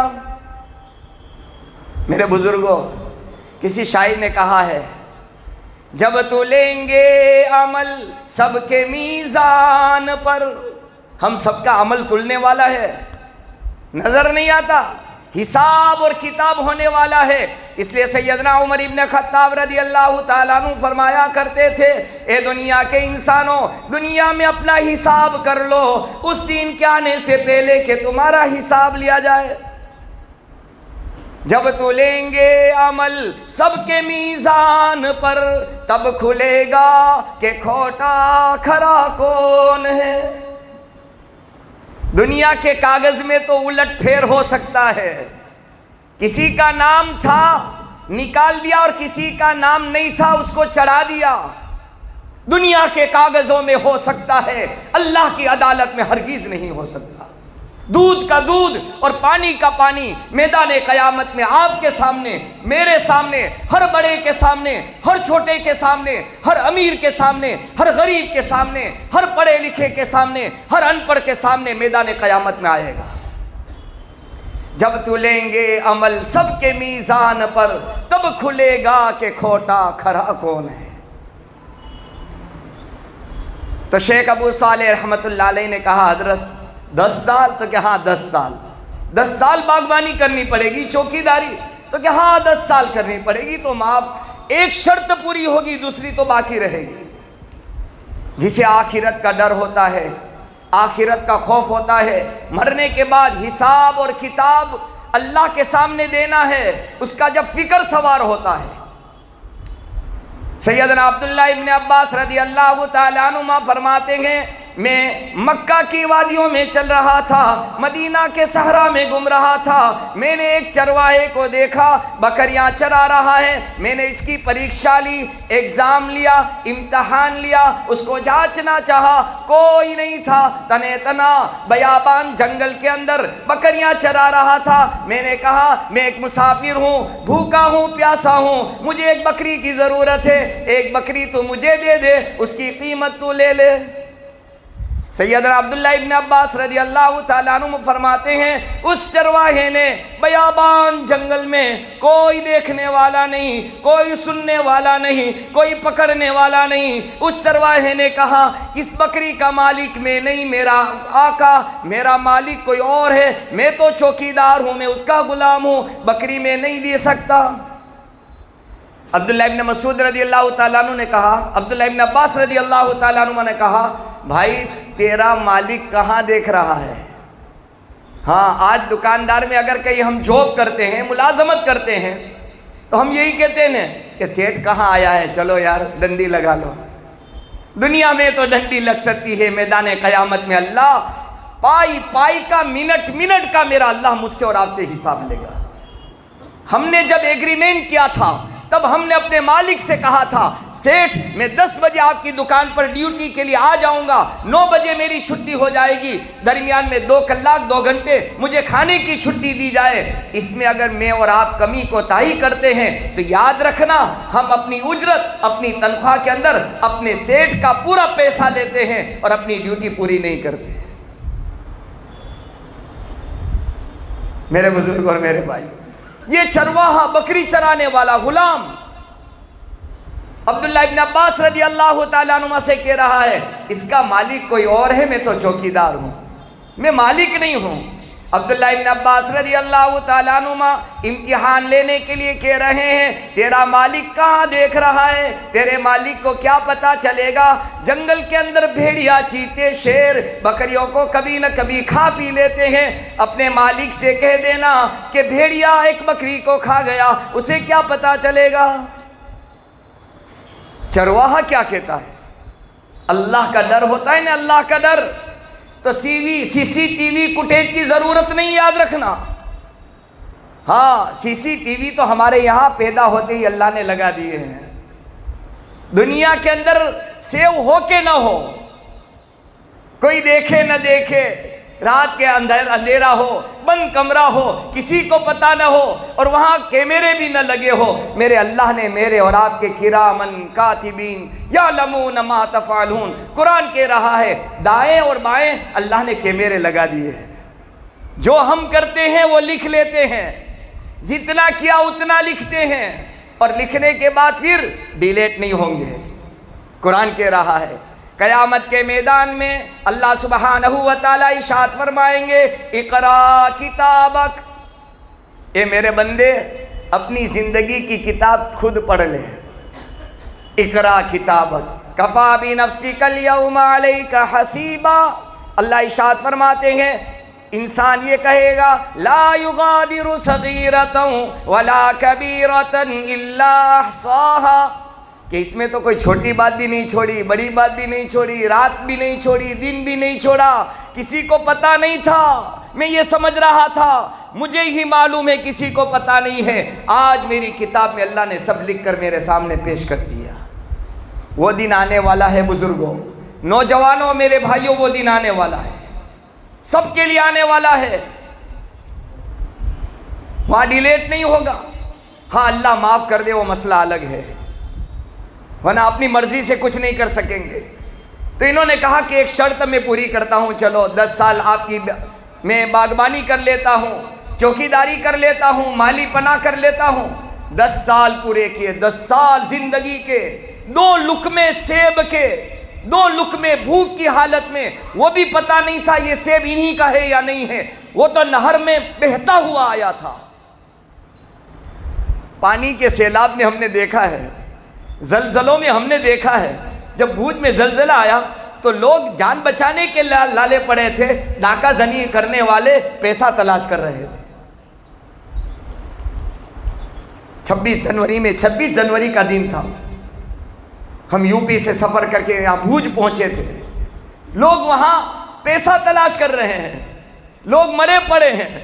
S1: میرے بزرگوں، کسی شاعر نے کہا ہے جب تو لیں گے عمل سب کے میزان پر، ہم سب کا عمل تلنے والا ہے، نظر نہیں آتا، حساب اور کتاب ہونے والا ہے۔ اس لیے سیدنا عمر ابن خطاب رضی اللہ تعالیٰ عنہ فرمایا کرتے تھے اے دنیا کے انسانوں، دنیا میں اپنا حساب کر لو اس دن کے آنے سے پہلے کہ تمہارا حساب لیا جائے۔ جب تو لیں گے عمل سب کے میزان پر، تب کھلے گا کہ کھوٹا کھرا کون ہے۔ دنیا کے کاغذ میں تو الٹ پھیر ہو سکتا ہے، کسی کا نام تھا نکال دیا اور کسی کا نام نہیں تھا اس کو چڑھا دیا۔ دنیا کے کاغذوں میں ہو سکتا ہے، اللہ کی عدالت میں ہرگز نہیں ہو سکتا۔ دودھ کا دودھ اور پانی کا پانی میدان قیامت میں آپ کے سامنے، میرے سامنے، ہر بڑے کے سامنے، ہر چھوٹے کے سامنے، ہر امیر کے سامنے، ہر غریب کے سامنے، ہر پڑھے لکھے کے سامنے، ہر ان پڑھ کے سامنے میدان قیامت میں آئے گا۔ جب تو لیں گے عمل سب کے میزان پر، تب کھلے گا کہ کھوٹا کھرا کون ہے۔ تو شیخ ابو صالح رحمۃ اللہ علیہ نے کہا حضرت 10 سال؟ تو کہ ہاں 10 سال، 10 سال باغبانی کرنی پڑے گی، چوکیداری؟ تو کہ ہاں 10 سال کرنی پڑے گی۔ تو معاف، ایک شرط پوری ہوگی دوسری تو باقی رہے گی۔ جسے آخرت کا ڈر ہوتا ہے، آخرت کا خوف ہوتا ہے، مرنے کے بعد حساب اور کتاب اللہ کے سامنے دینا ہے، اس کا جب فکر سوار ہوتا ہے۔ سیدنا عبداللہ ابن عباس رضی اللہ تعالیٰ عنہما فرماتے ہیں میں مکہ کی وادیوں میں چل رہا تھا، مدینہ کے صحرا میں گم رہا تھا، میں نے ایک چرواہے کو دیکھا بکریاں چرا رہا ہے، میں نے اس کی پریکشا لی، ایگزام لیا، امتحان لیا، اس کو جانچنا چاہا، کوئی نہیں تھا، تنے تنا بیابان جنگل کے اندر بکریاں چرا رہا تھا۔ میں نے کہا میں ایک مسافر ہوں، بھوکا ہوں، پیاسا ہوں، مجھے ایک بکری کی ضرورت ہے، ایک بکری تو مجھے دے دے، اس کی قیمت تو لے لے۔ سیدنا عبداللہ ابن عباس رضی اللہ تعالیٰ عنہ فرماتے ہیں اس چرواہے نے بیابان جنگل میں کوئی دیکھنے والا نہیں، کوئی سننے والا نہیں، کوئی پکڑنے والا نہیں، اس چرواہے نے کہا اس بکری کا مالک میں نہیں، میرا آقا، میرا مالک کوئی اور ہے، میں تو چوکیدار ہوں، میں اس کا غلام ہوں، بکری میں نہیں دے سکتا۔ عبداللہ ابن مسعود رضی اللہ تعالیٰ عنہ نے کہا، عبداللہ ابن عباس رضی اللہ تعالیٰ عنہ نے کہا بھائی تیرا مالک کہاں دیکھ رہا ہے؟ ہاں آج دکاندار میں اگر کہیں ہم جاب کرتے ہیں، ملازمت کرتے ہیں، تو ہم یہی کہتے ہیں کہ سیٹ کہاں آیا ہے، چلو یار ڈنڈی لگا لو۔ دنیا میں تو ڈنڈی لگ سکتی ہے، میدان قیامت میں اللہ پائی پائی کا، منٹ منٹ کا میرا اللہ مجھ سے اور آپ سے حساب لے گا۔ ہم نے جب ایگریمنٹ کیا تھا تب ہم نے اپنے مالک سے کہا تھا سیٹھ میں 10 بجے آپ کی دکان پر ڈیوٹی کے لیے آ جاؤں گا، 9 بجے میری چھٹی ہو جائے گی، درمیان میں 2 کلاک 2 گھنٹے مجھے کھانے کی چھٹی دی جائے۔ اس میں اگر میں اور آپ کمی کوتاہی کرتے ہیں تو یاد رکھنا ہم اپنی اجرت، اپنی تنخواہ کے اندر اپنے سیٹھ کا پورا پیسہ لیتے ہیں اور اپنی ڈیوٹی پوری نہیں کرتے۔ میرے بزرگ اور میرے بھائی، یہ چرواہا، بکری چرانے والا غلام عبداللہ ابن عباس رضی اللہ تعالیٰ عنہ سے کہہ رہا ہے اس کا مالک کوئی اور ہے، میں تو چوکیدار ہوں، میں مالک نہیں ہوں۔ عبداللہ ابن عباس رضی اللہ تعالیٰ عنہ امتحان لینے کے لیے کہہ رہے ہیں تیرا مالک کہاں دیکھ رہا ہے، تیرے مالک کو کیا پتا چلے گا؟ جنگل کے اندر بھیڑیا، چیتے، شیر بکریوں کو کبھی نہ کبھی کھا پی لیتے ہیں، اپنے مالک سے کہہ دینا کہ بھیڑیا ایک بکری کو کھا گیا، اسے کیا پتا چلے گا؟ چرواہا کیا کہتا ہے؟ اللہ کا ڈر ہوتا ہے نا، اللہ کا ڈر۔ تو سی سی ٹی وی فوٹیج کی ضرورت نہیں، یاد رکھنا۔ ہاں سی سی ٹی وی تو ہمارے یہاں پیدا ہوتے ہی اللہ نے لگا دیے ہیں، دنیا کے اندر سیو ہو کے نہ ہو، کوئی دیکھے نہ دیکھے، رات کے اندر اندھیرا ہو، بند کمرہ ہو، کسی کو پتہ نہ ہو، اور وہاں کیمرے بھی نہ لگے ہو، میرے اللہ نے میرے اور آپ کے کرامن کاتبین یعلمون ما تفعلون، قرآن کہہ رہا ہے دائیں اور بائیں اللہ نے کیمرے لگا دیے ہیں، جو ہم کرتے ہیں وہ لکھ لیتے ہیں، جتنا کیا اتنا لکھتے ہیں، اور لکھنے کے بعد پھر ڈیلیٹ نہیں ہوں گے۔ قرآن کہہ رہا ہے قیامت کے میدان میں اللہ سبحانہ و تعالیٰ ارشاد فرمائیں گے اقرا کتابک، اے میرے بندے اپنی زندگی کی کتاب خود پڑھ لے، اقرا کتابک کفا بنفسک اليوم علیک حسیبا۔ اللہ ارشاد فرماتے ہیں انسان یہ کہے گا لا یغادر صغیرۃ ولا کبیرۃ الا احصاها، کہ اس میں تو کوئی چھوٹی بات بھی نہیں چھوڑی، بڑی بات بھی نہیں چھوڑی، رات بھی نہیں چھوڑی، دن بھی نہیں چھوڑا، کسی کو پتہ نہیں تھا، میں یہ سمجھ رہا تھا مجھے ہی معلوم ہے کسی کو پتہ نہیں ہے، آج میری کتاب میں اللہ نے سب لکھ کر میرے سامنے پیش کر دیا۔ وہ دن آنے والا ہے بزرگوں، نوجوانوں، میرے بھائیوں، وہ دن آنے والا ہے، سب کے لیے آنے والا ہے، وہاں ڈیلیٹ نہیں ہوگا۔ ہاں اللہ معاف کر دے وہ مسئلہ الگ ہے، ورنہ اپنی مرضی سے کچھ نہیں کر سکیں گے۔ تو انہوں نے کہا کہ ایک شرط میں پوری کرتا ہوں، چلو 10 سال آپ کی میں باغبانی کر لیتا ہوں، چوکیداری کر لیتا ہوں، مالی پناہ کر لیتا ہوں۔ 10 سال پورے کیے، 10 سال زندگی کے، 2 لقمے سیب کے، 2 لقمے بھوک کی حالت میں، وہ بھی پتہ نہیں تھا یہ سیب انہی کا ہے یا نہیں ہے، وہ تو نہر میں بہتا ہوا آیا تھا۔ پانی کے سیلاب میں ہم نے دیکھا ہے، زلزلوں میں ہم نے دیکھا ہے، جب بھوج میں زلزلہ آیا تو لوگ جان بچانے کے لالے پڑے تھے، ڈاکہ زنی کرنے والے پیسہ تلاش کر رہے تھے۔ 26 جنوری میں، 26 جنوری کا دن تھا، ہم یو پی سے سفر کر کے یہاں بھوج پہنچے تھے، لوگ وہاں پیسہ تلاش کر رہے ہیں، لوگ مرے پڑے ہیں،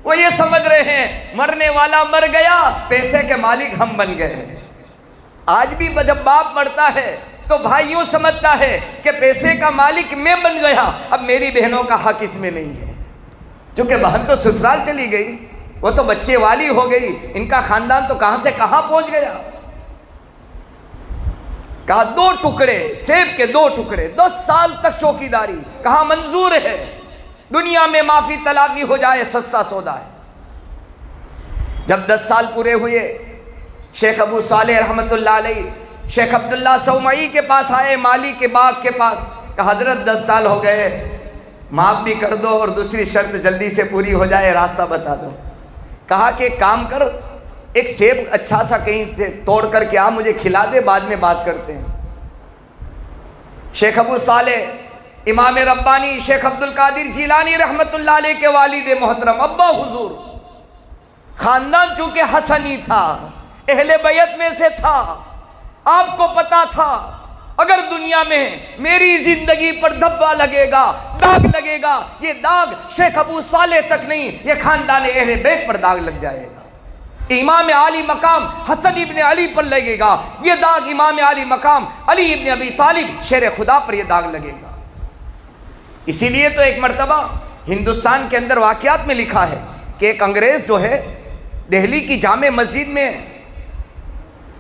S1: وہ یہ سمجھ رہے ہیں مرنے والا مر گیا، پیسے کے مالک ہم بن گئے ہیں۔ آج بھی جب باپ مرتا ہے تو بھائی یوں سمجھتا ہے کہ پیسے کا مالک میں بن گیا، اب میری بہنوں کا حق اس میں نہیں ہے، چونکہ بہن تو سسرال چلی گئی، وہ تو بچے والی ہو گئی، ان کا خاندان تو کہاں سے کہاں پہنچ گیا۔ کہا 2 ٹکڑے سیب کے 2 ٹکڑے 10 سال تک چوکیداری، کہا منظور ہے، دنیا میں معافی تلافی ہو جائے، سستا سودا ہے۔ جب 10 سال پورے ہوئے، شیخ ابو صالح رحمۃ اللہ علیہ شیخ عبداللہ سومعی کے پاس آئے، مالی کے باغ کے پاس، کہا حضرت 10 سال ہو گئے، معاف بھی کر دو اور دوسری شرط جلدی سے پوری ہو جائے، راستہ بتا دو۔ کہا کہ کام کر، ایک سیب اچھا سا کہیں سے توڑ کر کے آ، مجھے کھلا دے، بعد میں بات کرتے ہیں۔ شیخ ابو صالح امام ربانی شیخ عبد القادر جیلانی رحمۃ اللہ علیہ کے والد محترم ابا حضور، خاندان چونکہ حسنی تھا، اہل بیت میں سے تھا، آپ کو پتا تھا اگر دنیا میں میری زندگی پر دھبا لگے گا، داغ لگے گا، یہ داغ شیخ ابو صالح تک نہیں، یہ خاندان اہل بیت پر داغ لگ جائے گا، امام علی مقام حسن ابن علی پر لگے گا، یہ داغ امام علی مقام علی ابن ابی طالب شیر خدا پر یہ داغ لگے گا۔ اسی لیے تو ایک مرتبہ ہندوستان کے اندر واقعات میں لکھا ہے کہ ایک انگریز جو ہے دہلی کی جامع مسجد میں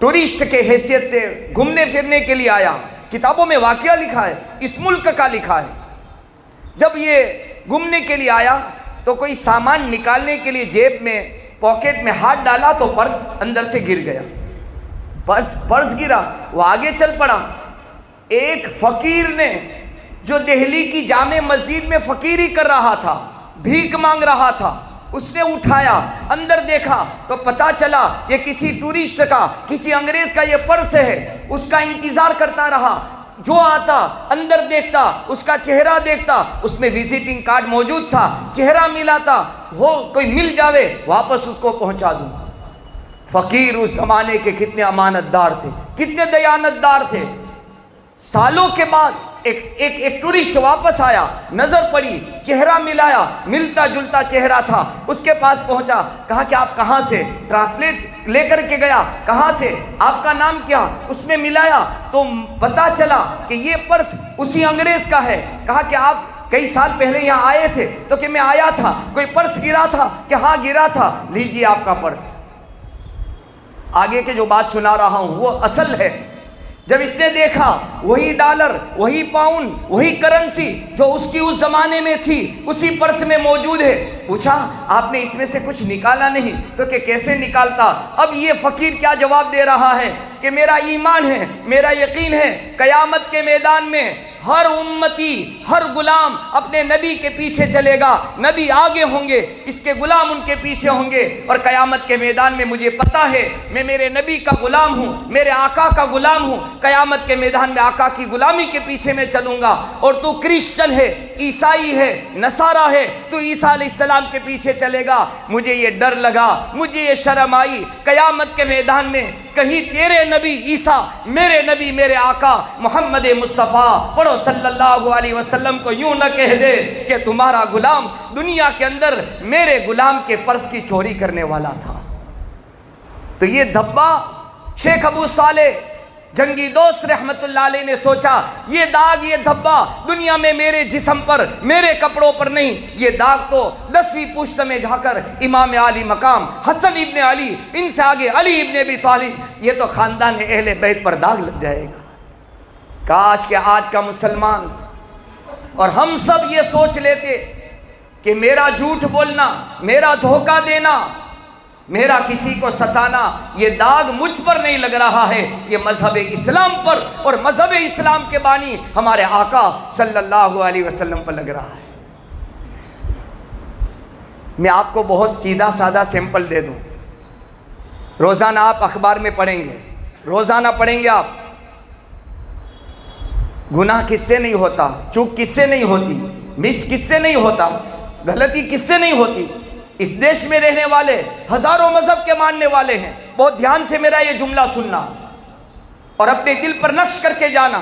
S1: ٹورسٹ کے حیثیت سے گھومنے پھرنے کے لیے آیا، کتابوں میں واقعہ لکھا ہے، اس ملک کا لکھا ہے۔ جب یہ گھومنے کے لیے آیا تو کوئی سامان نکالنے کے لیے جیب میں پاکٹ میں ہاتھ ڈالا تو پرس اندر سے گر گیا، پرس گرا، وہ آگے چل پڑا۔ ایک فقیر نے جو دہلی کی جامع مسجد میں فقیری کر رہا تھا، بھیک مانگ رہا تھا، اس نے اٹھایا، اندر دیکھا تو پتا چلا یہ کسی ٹورسٹ کا، کسی انگریز کا یہ پرس ہے۔ اس کا انتظار کرتا رہا، جو آتا اندر دیکھتا، اس کا چہرہ دیکھتا، اس میں وزٹنگ کارڈ موجود تھا، چہرہ ملاتا، ہو کوئی مل جاوے واپس اس کو پہنچا دوں۔ فقیر اس زمانے کے کتنے امانت دار تھے، کتنے دیانت دار تھے۔ سالوں کے بعد ایک ٹورسٹ واپس آیا، نظر پڑی، چہرہ ملایا، ملتا جلتا چہرہ تھا، اس کے پاس پہنچا، کہا کہ آپ کہاں سے؟ ٹرانسلیٹ لے کر کے گیا، کہاں سے؟ آپ کا نام کیا؟ اس میں ملایا تو پتا چلا کہ یہ پرس اسی انگریز کا ہے۔ کہا کہ آپ کئی سال پہلے یہاں آئے تھے؟ تو کہ میں آیا تھا، کوئی پرس گرا تھا؟ کہ ہاں گرا تھا، لیجیے آپ کا پرس۔ آگے کے جو بات سنا رہا ہوں وہ اصل ہے۔ جب اس نے دیکھا وہی ڈالر، وہی پاؤنڈ، وہی کرنسی جو اس کی اس زمانے میں تھی اسی پرس میں موجود ہے، پوچھا آپ نے اس میں سے کچھ نکالا نہیں؟ تو کہ کیسے نکالتا؟ اب یہ فقیر کیا جواب دے رہا ہے کہ میرا ایمان ہے، میرا یقین ہے، قیامت کے میدان میں ہر امتی، ہر غلام اپنے نبی کے پیچھے چلے گا، نبی آگے ہوں گے، اس کے غلام ان کے پیچھے ہوں گے، اور قیامت کے میدان میں مجھے پتا ہے میں میرے نبی کا غلام ہوں، میرے آقا کا غلام ہوں، قیامت کے میدان میں آقا کی غلامی کے پیچھے میں چلوں گا۔ اور تو کرسچن ہے، عیسائی ہے، نصارہ ہے، تو عیسیٰ علیہ السلام کے پیچھے چلے گا۔ مجھے یہ ڈر لگا، مجھے یہ شرم آئی، قیامت کے میدان میں کہیں تیرے نبی عیسیٰ، میرے نبی میرے آقا محمد مصطفیٰ پڑھو صلی اللہ علیہ وسلم کو یوں نہ کہہ دے کہ تمہارا غلام دنیا کے اندر میرے غلام کے پرس کی چوری کرنے والا تھا۔ تو یہ دھبا شیخ ابو صالح جنگی دوست رحمت اللہ علیہ نے سوچا یہ داغ، یہ دھبا دنیا میں میرے جسم پر، میرے کپڑوں پر نہیں، یہ داغ تو 10ویں پشت میں جا کر امام علی مقام حسن ابن علی، ان سے آگے علی ابن ابی طالب، یہ تو خاندان اہل بیت پر داغ لگ جائے گا۔ کاش کہ آج کا مسلمان اور ہم سب یہ سوچ لیتے کہ میرا جھوٹ بولنا، میرا دھوکہ دینا، میرا کسی کو ستانا، یہ داغ مجھ پر نہیں لگ رہا ہے، یہ مذہب اسلام پر اور مذہب اسلام کے بانی ہمارے آقا صلی اللہ علیہ وسلم پر لگ رہا ہے۔ میں آپ کو بہت سیدھا سادہ سیمپل دے دوں، روزانہ آپ اخبار میں پڑھیں گے، روزانہ پڑھیں گے آپ، گناہ کس سے نہیں ہوتا، چوک کس سے نہیں ہوتی، مس کس سے نہیں ہوتا، غلطی کس سے نہیں ہوتی۔ اس دیش میں رہنے والے ہزاروں مذہب کے ماننے والے ہیں، بہت دھیان سے میرا یہ جملہ سننا اور اپنے دل پر نقش کر کے جانا،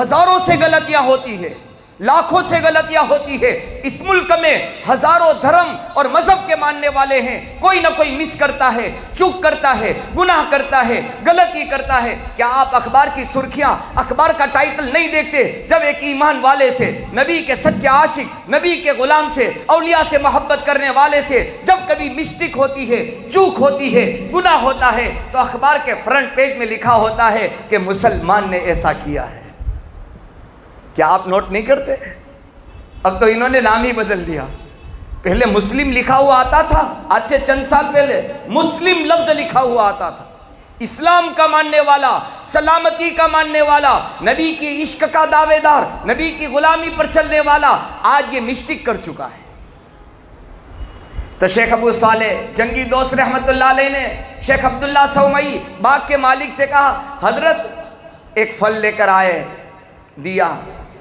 S1: ہزاروں سے غلطیاں ہوتی ہے، لاکھوں سے غلطیاں ہوتی ہے. اس ملک میں ہزاروں دھرم اور مذہب کے ماننے والے ہیں. کوئی نہ کوئی مس کرتا ہے, چوک کرتا ہے, گناہ کرتا ہے, غلطی کرتا ہے. کیا آپ اخبار کی سرخیاں, اخبار کا ٹائٹل نہیں دیکھتے؟ جب ایک ایمان والے سے, نبی کے سچے عاشق, نبی کے غلام سے, اولیاء سے محبت کرنے والے سے جب کبھی مسٹیک ہوتی ہے, چوک ہوتی ہے, گناہ ہوتا ہے, تو اخبار کے فرنٹ پیج میں لکھا ہوتا ہے کہ مسلمان نے ایسا کیا ہے. کیا آپ نوٹ نہیں کرتے؟ اب تو انہوں نے نام ہی بدل دیا. پہلے مسلم لکھا ہوا آتا تھا, آج سے چند سال پہلے مسلم لفظ لکھا ہوا آتا تھا. اسلام کا ماننے والا, سلامتی کا ماننے والا, نبی کی عشق کا دعوے دار, نبی کی غلامی پر چلنے والا آج یہ مسٹیک کر چکا ہے. تو شیخ ابو صالح جنگی دوست رحمت اللہ علیہ نے شیخ عبداللہ سومئی باغ کے مالک سے کہا, حضرت ایک پھل لے کر آئے, دیا.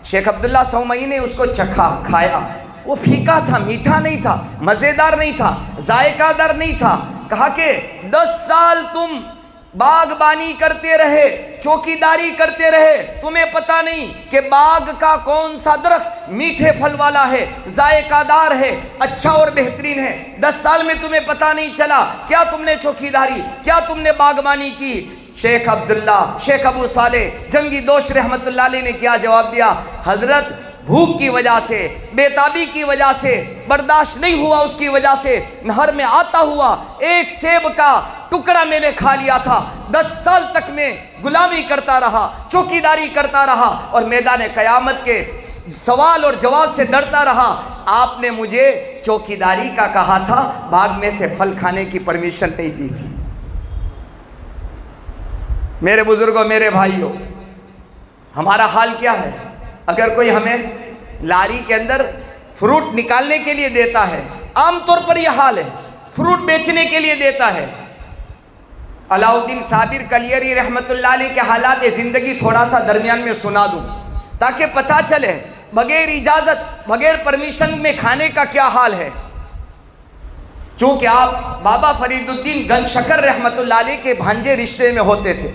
S1: شیخ عبداللہ سومئی نے اس کو چکھا, کھایا. وہ پھیکا تھا, میٹھا نہیں تھا, مزیدار نہیں تھا, ذائقہ دار نہیں تھا. کہا کہ 10 سال تم باغبانی کرتے رہے, چوکیداری کرتے رہے, تمہیں پتہ نہیں کہ باغ کا کون سا درخت میٹھے پھل والا ہے, ذائقہ دار ہے, اچھا اور بہترین ہے. 10 سال میں تمہیں پتہ نہیں چلا. کیا تم نے چوکیداری, کیا تم نے باغبانی کی؟ شیخ عبداللہ, شیخ ابو صالح جنگی دوست رحمت اللہ علیہ نے کیا جواب دیا؟ حضرت بھوک کی وجہ سے, بے تابی کی وجہ سے, برداشت نہیں ہوا اس کی وجہ سے, نہر میں آتا ہوا ایک سیب کا ٹکڑا میں نے کھا لیا تھا. 10 سال تک میں غلامی کرتا رہا, چوکیداری کرتا رہا, اور میدان قیامت کے سوال اور جواب سے ڈرتا رہا. آپ نے مجھے چوکیداری کا کہا تھا, باغ میں سے پھل کھانے کی پرمیشن نہیں دی تھی. میرے بزرگوں, میرے بھائیوں, ہمارا حال کیا ہے؟ اگر کوئی ہمیں لاری کے اندر فروٹ نکالنے کے لیے دیتا ہے, عام طور پر یہ حال ہے, فروٹ بیچنے کے لیے دیتا ہے. علاء الدین صابر کلیری رحمت اللہ علیہ کے حالات زندگی تھوڑا سا درمیان میں سنا دوں تاکہ پتہ چلے بغیر اجازت, بغیر پرمیشن میں کھانے کا کیا حال ہے. چونکہ آپ بابا فرید الدین گنج شکر رحمت اللہ علیہ کے بھانجے رشتے میں ہوتے تھے.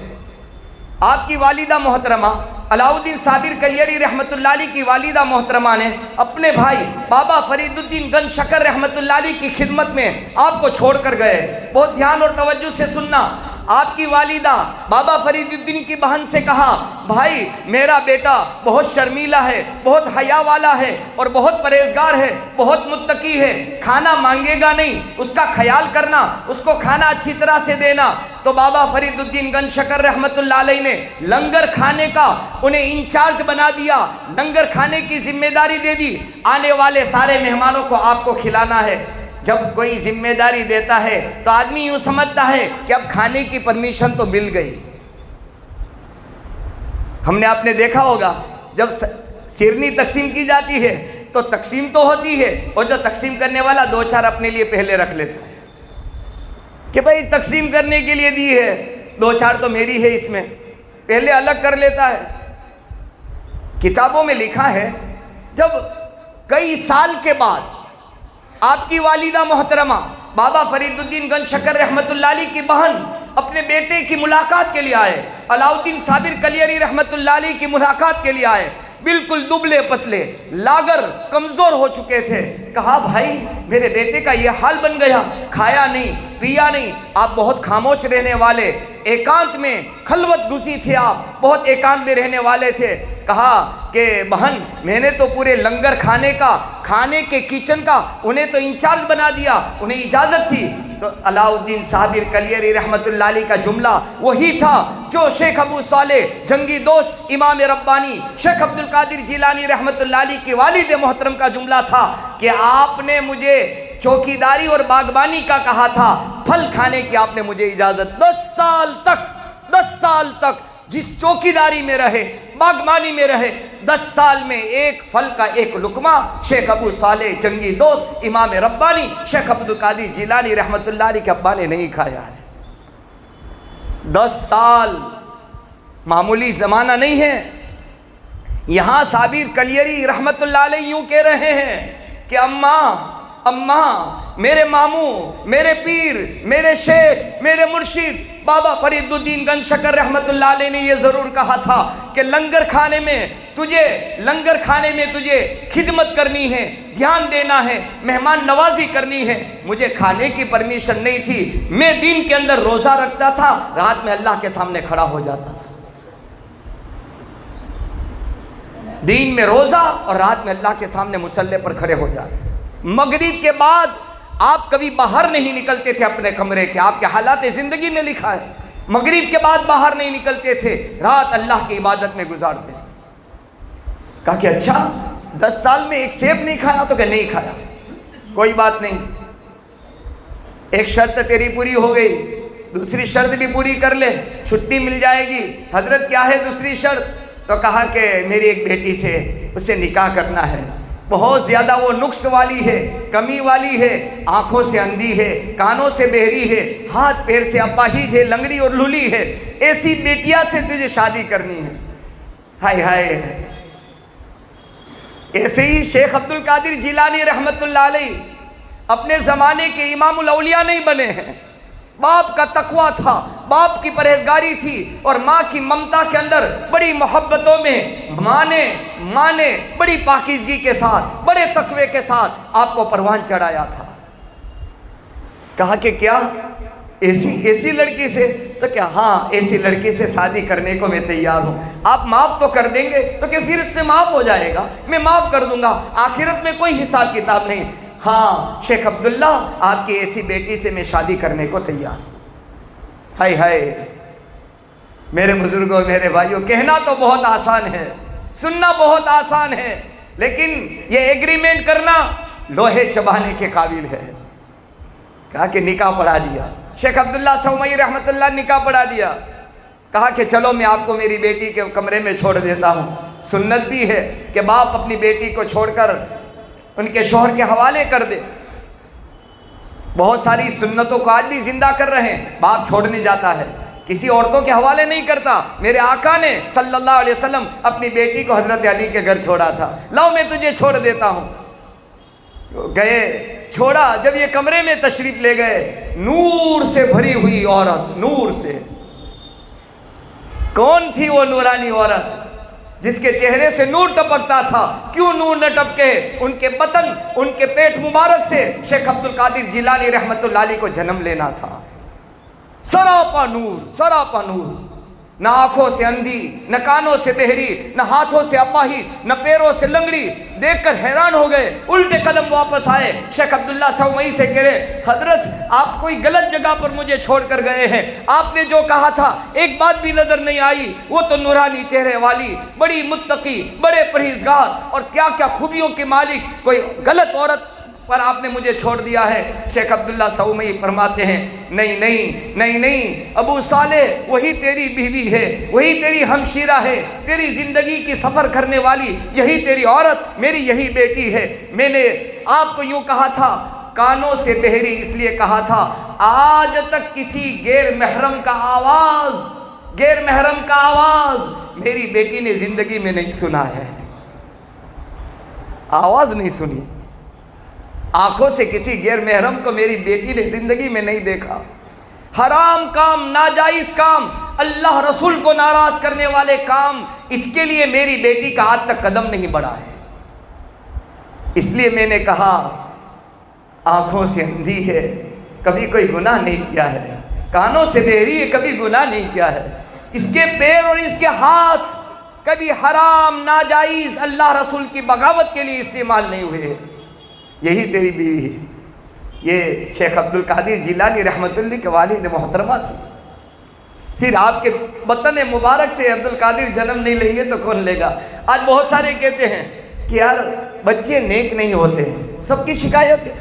S1: آپ کی والدہ محترمہ علاء الدین صابر کلیری رحمت اللہ علیہ کی والدہ محترمہ نے اپنے بھائی بابا فرید الدین گنج شکر رحمت اللہ علیہ کی خدمت میں آپ کو چھوڑ کر گئے. بہت دھیان اور توجہ سے سننا. آپ کی والدہ بابا فرید الدین کی بہن سے کہا, بھائی میرا بیٹا بہت شرمیلا ہے, بہت حیا والا ہے, اور بہت پرہیزگار ہے, بہت متقی ہے, کھانا مانگے گا نہیں, اس کا خیال کرنا, اس کو کھانا اچھی طرح سے دینا. تو بابا فرید الدین گنج شکر رحمت اللہ علیہ نے لنگر کھانے کا انہیں انچارج بنا دیا, لنگر کھانے کی ذمہ داری دے دی. آنے والے سارے مہمانوں کو آپ کو کھلانا ہے. جب کوئی ذمہ داری دیتا ہے تو آدمی یوں سمجھتا ہے کہ اب کھانے کی پرمیشن تو مل گئی. ہم نے آپ نے دیکھا ہوگا جب سیرنی تقسیم کی جاتی ہے تو تقسیم تو ہوتی ہے, اور جو تقسیم کرنے والا 2-4 اپنے لیے پہلے رکھ لیتا ہے کہ بھائی تقسیم کرنے کے لیے دی ہے, 2-4 تو میری ہے, اس میں پہلے الگ کر لیتا ہے. کتابوں میں لکھا ہے جب کئی سال کے بعد آپ کی والدہ محترمہ بابا فرید الدین گنج شکر رحمت اللہ علیہ کی بہن اپنے بیٹے کی ملاقات کے لیے آئے, علاء الدین صابر کلیری رحمت اللہ علیہ کی ملاقات کے لیے آئے, بالکل دبلے پتلے, لاگر, کمزور ہو چکے تھے. کہا بھائی میرے بیٹے کا یہ حال بن گیا, کھایا نہیں, پیا نہیں, آپ بہت خاموش رہنے والے, ایکانت میں خلوت گزی تھے, آپ بہت ایکانت میں رہنے والے تھے. کہا کہ بہن میں نے تو پورے لنگر کھانے کا, کھانے کے کچن کا انہیں تو انچارج بنا دیا, انہیں اجازت تھی. تو علاء الدین صابر کلیری رحمت اللہ علیہ کا جملہ وہی تھا جو شیخ ابو صالح جنگی دوست امام ربانی شیخ عبد القادر جیلانی رحمت اللہ علیہ کی والد محترم کا جملہ تھا کہ آپ نے مجھے چوکیداری اور باغبانی کا کہا تھا, پھل کھانے کی آپ نے مجھے اجازت. 10 سال تک جس چوکیداری میں رہے, باغبانی میں رہے, 10 سال میں ایک پھل کا ایک لقمہ شیخ ابو صالح جنگی دوست امام ربانی شیخ عبد القادر جیلانی رحمت اللہ علیہ کے ابا نے نہیں کھایا ہے. 10 سال معمولی زمانہ نہیں ہے. یہاں صابر کلیری رحمت اللہ علیہ یوں کہہ رہے ہیں کہ اماں اماں، میرے ماموں، میرے پیر، میرے شیخ، میرے مرشد بابا فرید الدین گنج شکر رحمت اللہ علیہ نے یہ ضرور کہا تھا کہ لنگر کھانے میں تجھے خدمت کرنی ہے، دھیان دینا ہے، مہمان نوازی کرنی ہے۔ مجھے کھانے کی پرمیشن نہیں تھی، میں دین کے اندر روزہ رکھتا تھا، رات میں اللہ کے سامنے کھڑا ہو جاتا تھا۔ دین میں روزہ اور رات میں اللہ کے سامنے مصلی پر کھڑے ہو جاتے۔ مغرب کے بعد آپ کبھی باہر نہیں نکلتے تھے اپنے کمرے کے، آپ کے حالات زندگی میں لکھا ہے، مغرب کے بعد باہر نہیں نکلتے تھے، رات اللہ کی عبادت میں گزارتے تھے۔ کہا کہ اچھا 10 سال میں ایک سیب نہیں کھایا؟ تو کہ نہیں کھایا۔ کوئی بات نہیں، ایک شرط تیری پوری ہو گئی، دوسری شرط بھی پوری کر لے، چھٹی مل جائے گی۔ حضرت کیا ہے دوسری شرط؟ تو کہا کہ میری ایک بیٹی سے اسے نکاح کرنا ہے، بہت زیادہ وہ نقص والی ہے، کمی والی ہے، آنکھوں سے اندھی ہے، کانوں سے بہری ہے، ہاتھ پیر سے اپاہج ہے، لنگڑی اور لولی ہے، ایسی بیٹیا سے تجھے شادی کرنی ہے۔ ہائے ہائے، ایسے ہی شیخ عبد القادر جیلانی رحمت اللہ علیہ اپنے زمانے کے امام الاولیاء نہیں بنے ہیں۔ باپ کا تقویٰ تھا، باپ کی پرہیزگاری تھی، اور ماں کی ممتا کے اندر بڑی محبتوں میں ماں نے بڑی پاکیزگی کے ساتھ، بڑے تقوی کے ساتھ آپ کو پروان چڑھایا تھا۔ کہا کہ کیا ایسی لڑکی سے؟ تو کیا ہاں، ایسی لڑکی سے شادی کرنے کو میں تیار ہوں، آپ معاف تو کر دیں گے؟ تو کہ پھر اس سے معاف ہو جائے گا، میں معاف کر دوں گا، آخرت میں کوئی حساب کتاب نہیں۔ ہاں شیخ عبداللہ، آپ کی ایسی بیٹی سے میں شادی کرنے کو تیار ہوں۔ ہائے ہائے میرے بزرگوں، میرے بھائیوں، کہنا تو بہت آسان ہے، سننا بہت آسان ہے، لیکن یہ ایگریمنٹ کرنا لوہے چبانے کے قابل ہے۔ کہا کہ نکاح پڑھا دیا، شیخ عبداللہ سومئی رحمت اللہ نکاح پڑھا دیا۔ کہا کہ چلو میں آپ کو میری بیٹی کے کمرے میں چھوڑ دیتا ہوں۔ سنت بھی ہے کہ باپ اپنی بیٹی کو چھوڑ کر ان کے شوہر کے حوالے کر دے۔ بہت ساری سنتوں کو آج بھی زندہ کر رہے ہیں، باپ چھوڑنے جاتا ہے، کسی عورتوں کے حوالے نہیں کرتا۔ میرے آقا نے صلی اللہ علیہ وسلم اپنی بیٹی کو حضرت علی کے گھر چھوڑا تھا، لاؤ میں تجھے چھوڑ دیتا ہوں۔ گئے، چھوڑا، جب یہ کمرے میں تشریف لے گئے، نور سے بھری ہوئی عورت، نور سے۔ کون تھی وہ نورانی عورت جس کے چہرے سے نور ٹپکتا تھا؟ کیوں نور نہ ٹپکے؟ ان کے بطن، ان کے پیٹ مبارک سے شیخ عبد القادر جیلانی رحمت اللہ علیہ کو جنم لینا تھا۔ سراپا نور، سراپا نور، نہ آنکھوں سے اندھی، نہ کانوں سے بہری، نہ ہاتھوں سے اپاہی، نہ پیروں سے لنگڑی۔ دیکھ کر حیران ہو گئے، الٹے قدم واپس آئے، شیخ عبداللہ سومئی سے کہہ رہے، حضرت آپ کوئی غلط جگہ پر مجھے چھوڑ کر گئے ہیں، آپ نے جو کہا تھا ایک بات بھی نظر نہیں آئی، وہ تو نورانی چہرے والی، بڑی متقی، بڑے پرہیزگار اور کیا کیا خوبیوں کے مالک کوئی غلط عورت پر آپ نے مجھے چھوڑ دیا ہے۔ شیخ عبداللہ سومئی فرماتے ہیں، نہیں نہیں نہیں نہیں ابو صالح، وہی تیری بیوی ہے، وہی تیری ہمشیرہ ہے، تیری زندگی کی سفر کرنے والی یہی تیری عورت، میری یہی بیٹی ہے۔ میں نے آپ کو یوں کہا تھا، کانوں سے بہری اس لیے کہا تھا، آج تک کسی غیر محرم کا آواز میری بیٹی نے زندگی میں نہیں سنا ہے، آواز نہیں سنی، آنکھوں سے کسی غیر محرم کو میری بیٹی نے زندگی میں نہیں دیکھا۔ حرام کام، ناجائز کام، اللہ رسول کو ناراض کرنے والے کام، اس کے لیے میری بیٹی کا آج تک قدم نہیں بڑھا ہے۔ اس لیے میں نے کہا، آنکھوں سے اندھی ہے، کبھی کوئی گناہ نہیں کیا ہے، کانوں سے بہری ہے، کبھی گناہ نہیں کیا ہے، اس کے پیر اور اس کے ہاتھ کبھی حرام، ناجائز، اللہ رسول کی بغاوت کے لیے استعمال نہیں ہوئے ہیں۔ یہی تیری بیوی ہے۔ یہ شیخ عبد القادر جیلانی رحمت اللہ کے والد محترمہ تھی۔ پھر آپ کے بطن مبارک سے عبد القادر جنم نہیں لیں گے تو کون لے گا؟ آج بہت سارے کہتے ہیں کہ یار بچے نیک نہیں ہوتے ہیں، سب کی شکایت ہے۔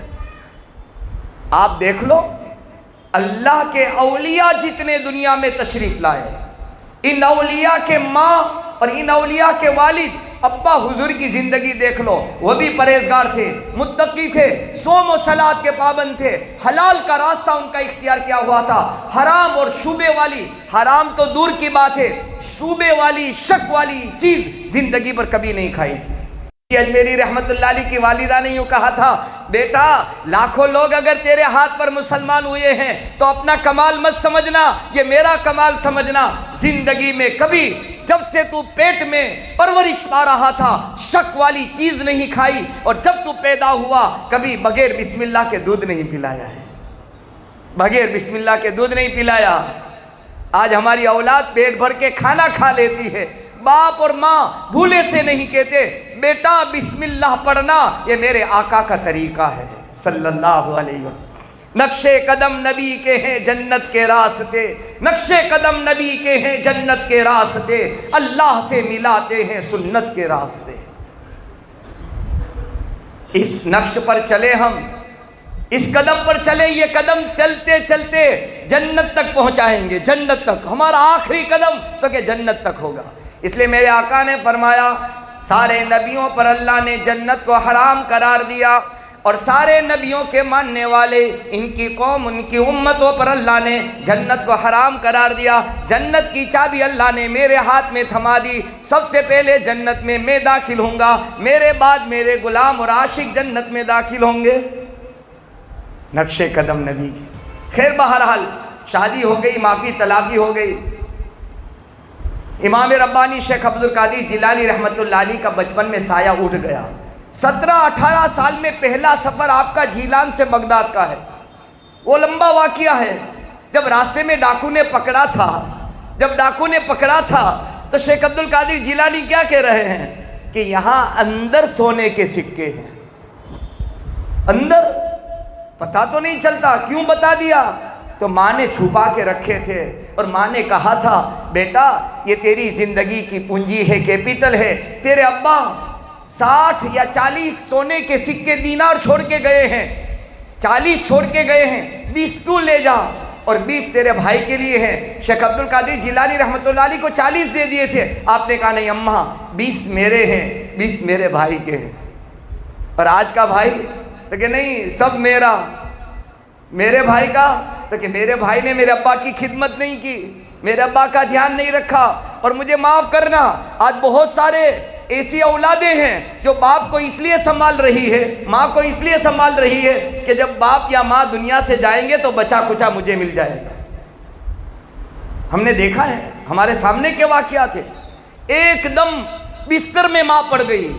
S1: آپ دیکھ لو، اللہ کے اولیاء جتنے دنیا میں تشریف لائے، ان اولیاء کے ماں اور ان اولیاء کے والد ابا حضور کی زندگی دیکھ لو، وہ بھی پرہیزگار تھے، متقی تھے، صوم و صلاۃ کے پابند تھے، حلال کا راستہ ان کا اختیار کیا ہوا تھا، حرام اور شوبے والی، حرام تو دور کی بات ہے، شوبے والی، شک والی چیز زندگی پر کبھی نہیں کھائی تھی۔ اجمیری رحمت اللہ علیہ کی والدہ نے یوں کہا تھا، بیٹا لاکھوں لوگ اگر تیرے ہاتھ پر مسلمان ہوئے ہیں تو اپنا کمال مت سمجھنا، یہ میرا کمال سمجھنا۔ زندگی میں کبھی جب سے تو پیٹ میں پرورش پا رہا تھا شک والی چیز نہیں کھائی، اور جب تو پیدا ہوا کبھی بغیر بسم اللہ کے دودھ نہیں پلایا ہے، بغیر بسم اللہ کے دودھ نہیں پلایا۔ آج ہماری اولاد پیٹ بھر کے کھانا کھا لیتی ہے، باپ اور ماں بھولے سے نہیں کہتے بیٹا بسم اللہ پڑھنا، یہ میرے آقا کا طریقہ ہے صلی اللہ علیہ وسلم۔ نقش قدم نبی کے ہیں جنت کے راستے، نقش قدم نبی کے ہیں جنت کے راستے، اللہ سے ملاتے ہیں سنت کے راستے۔ اس نقش پر چلے ہم، اس قدم پر چلے، یہ قدم چلتے چلتے جنت تک پہنچائیں گے، جنت تک۔ ہمارا آخری قدم تو کہ جنت تک ہوگا۔ اس لیے میرے آقا نے فرمایا سارے نبیوں پر اللہ نے جنت کو حرام قرار دیا، اور سارے نبیوں کے ماننے والے ان کی قوم ان کی امتوں پر اللہ نے جنت کو حرام قرار دیا۔ جنت کی چابی اللہ نے میرے ہاتھ میں تھما دی، سب سے پہلے جنت میں داخل ہوں گا، میرے بعد میرے غلام اور عاشق جنت میں داخل ہوں گے۔ نقش قدم نبی کی۔ خیر بہرحال شادی ہو گئی، معافی طلافی ہو گئی۔ امام ربانی شیخ عبدالقادر جیلانی رحمۃ اللہ علیہ کا بچپن میں سایہ اٹھ گیا۔ 17-18 سال میں پہلا سفر آپ کا جیلان سے بغداد کا ہے۔ وہ لمبا واقعہ ہے۔ جب راستے میں ڈاکو نے پکڑا تھا تو شیخ عبدالقادر جیلانی کیا کہہ رہے ہیں کہ یہاں اندر سونے کے سکے ہیں۔ اندر پتہ تو نہیں چلتا، کیوں بتا دیا؟ تو ماں نے چھپا کے رکھے تھے، اور ماں نے کہا تھا بیٹا یہ تیری زندگی کی پونجی ہے، کیپٹل ہے۔ تیرے ابا 60 یا 40 سونے کے سکے دینار چھوڑ کے گئے ہیں، 40 چھوڑ کے گئے ہیں، 20 تو لے جا اور 20 تیرے بھائی کے لیے ہیں۔ شیخ عبدالقادر جیلانی رحمۃ اللہ علیہ کو 40 دے دیے تھے، آپ نے کہا نہیں اماں 20 میرے ہیں، 20 میرے بھائی کے ہیں۔ اور آج کا بھائی تو کہ نہیں سب میرا، میرے بھائی کا تو کہ میرے بھائی نے میرے ابا کی خدمت نہیں کی، میرے ابا کا دھیان نہیں رکھا۔ اور مجھے معاف کرنا، آج بہت سارے ایسی اولادیں ہیں جو باپ کو اس لیے سنبھال رہی ہے، ماں کو اس لیے سنبھال رہی ہے کہ جب باپ یا ماں دنیا سے جائیں گے تو بچا کچا مجھے مل جائے گا۔ ہم نے دیکھا ہے، ہمارے سامنے کے واقعات ہیں۔ ایک دم بستر میں ماں پڑ گئی،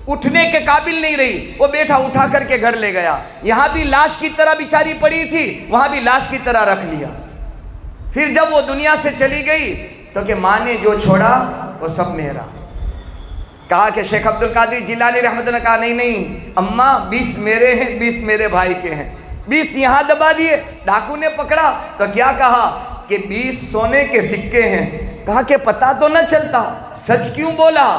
S1: اٹھنے کے قابل نہیں رہی، وہ بیٹا اٹھا کر کے گھر لے گیا، یہاں بھی لاش کی طرح بیچاری پڑی تھی، وہاں بھی لاش کی طرح رکھ لیا۔ پھر جب وہ دنیا سے چلی گئی تو کہ ماں نے جو چھوڑا وہ سب میرا۔ کہا کہ شیخ عبدالقادر جیلانی رحمۃ اللہ کہا نہیں اماں 20 میرے ہیں، 20 میرے بھائی کے ہیں۔ 20 یہاں دبا دیے، ڈاکو نے پکڑا تو کیا کہا کہ 20 سونے کے سکے ہیں۔ کہا کہ پتہ تو نہ چلتا، سچ کیوں بولا؟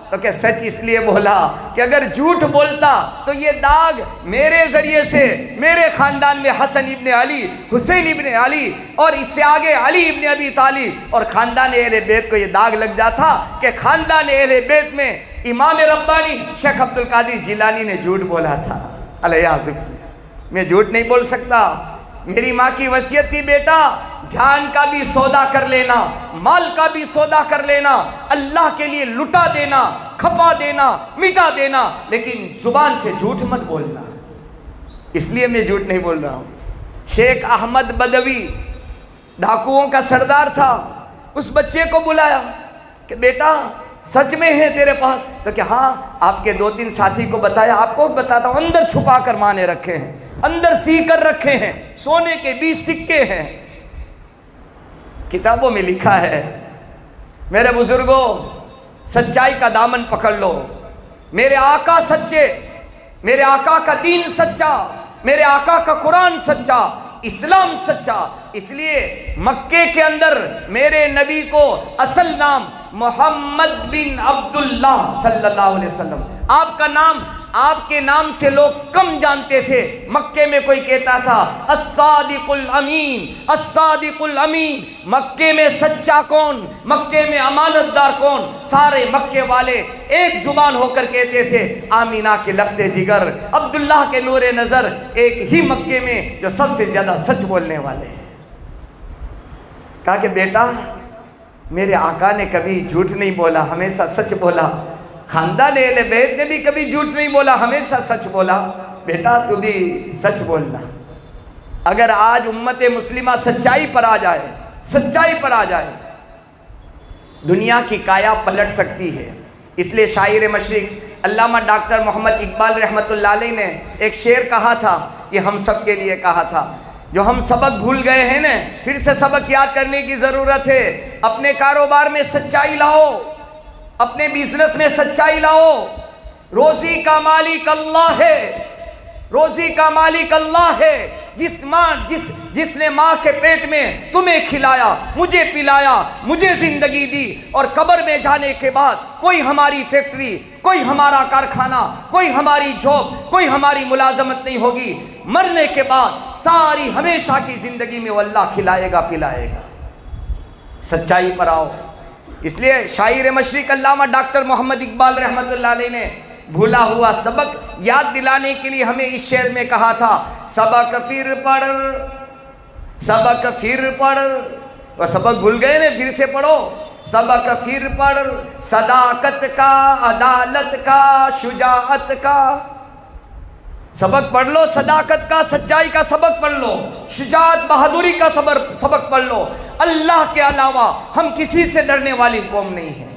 S1: تو کہ سچ اس لیے بولا کہ اگر جھوٹ بولتا تو یہ داغ میرے ذریعے سے میرے خاندان میں حسن ابن علی، حسین ابن علی اور اس سے آگے علی ابن ابی طالب اور خاندان اہل بیت کو یہ داغ لگ جاتا کہ خاندان اہل بیت میں امام ربانی شیخ عبدالقادر جیلانی نے جھوٹ بولا تھا۔ الیاذ باللہ، میں جھوٹ نہیں بول سکتا۔ میری ماں کی وصیت تھی بیٹا جان کا بھی سودا کر لینا، مال کا بھی سودا کر لینا، اللہ کے لیے لٹا دینا، کھپا دینا، مٹا دینا، لیکن زبان سے جھوٹ مت بولنا۔ اس لیے میں جھوٹ نہیں بول رہا ہوں۔ شیخ احمد بدوی ڈاکوؤں کا سردار تھا، اس بچے کو بلایا کہ بیٹا سچ میں ہے تیرے پاس؟ تو کہ ہاں، آپ کے 2-3 ساتھی کو بتایا، آپ کو بتاتا ہوں، اندر چھپا کر ماں نے رکھے ہیں، اندر سی کر رکھے ہیں، سونے کے 20 سکے ہیں۔ کتابوں میں لکھا ہے میرے بزرگوں سچائی کا دامن پکڑ لو، میرے آقا سچے، میرے آقا کا دین سچا، میرے آقا کا قرآن سچا، اسلام سچا۔ اس لیے مکے کے اندر میرے نبی کو اصل نام محمد بن عبداللہ صلی اللہ علیہ وسلم، آپ کا نام، آپ کے نام سے لوگ کم جانتے تھے۔ مکے میں کوئی کہتا تھا الصادق الامین، الصادق الامین، مکے میں سچا کون، مکے میں امانت دار کون؟ سارے مکے والے ایک زبان ہو کر کہتے تھے آمینہ کے لخت جگر، عبداللہ کے نور نظر، ایک ہی مکے میں جو سب سے زیادہ سچ بولنے والے ہیں۔ کہا کہ بیٹا میرے آقا نے کبھی جھوٹ نہیں بولا، ہمیشہ سچ بولا۔ خاندان اہل بیت نے بھی کبھی جھوٹ نہیں بولا، ہمیشہ سچ بولا۔ بیٹا تو بھی سچ بولنا۔ اگر آج امت مسلمہ سچائی پر آ جائے، سچائی پر آ جائے، دنیا کی کایا پلٹ سکتی ہے۔ اس لیے شاعر مشرق علامہ ڈاکٹر محمد اقبال رحمۃ اللہ علیہ نے ایک شعر کہا تھا، یہ ہم سب کے لیے کہا تھا۔ جو ہم سبق بھول گئے ہیں نا، پھر سے سبق یاد کرنے کی ضرورت ہے۔ اپنے کاروبار میں سچائی لاؤ، اپنے بزنس میں سچائی لاؤ۔ روزی کا مالک اللہ ہے، روزی کا مالک اللہ ہے۔ جس نے ماں کے پیٹ میں تمہیں کھلایا، مجھے پلایا، مجھے زندگی دی، اور قبر میں جانے کے بعد کوئی ہماری فیکٹری، کوئی ہمارا کارخانہ، کوئی ہماری جاب، کوئی ہماری ملازمت نہیں ہوگی۔ مرنے کے بعد ساری ہمیشہ کی زندگی میں وہ اللہ کھلائے گا، پلائے گا۔ سچائی پر آؤ۔ اس لیے شاعر مشرق علامہ ڈاکٹر محمد اقبال رحمۃ اللہ علیہ نے بھولا ہوا سبق یاد دلانے کے لیے ہمیں اس شعر میں کہا تھا، سبق پھر پڑھ، سبق پھر پڑھ۔ وہ سبق بھول گئے نا، پھر سے پڑھو۔ سبق پھر پڑھ، صداقت کا، عدالت کا، شجاعت کا۔ سبق پڑھ لو، صداقت کا، سچائی کا سبق پڑھ لو، شجاعت، بہادری کا سبق پڑھ لو۔ اللہ کے علاوہ ہم کسی سے ڈرنے والی قوم نہیں ہے۔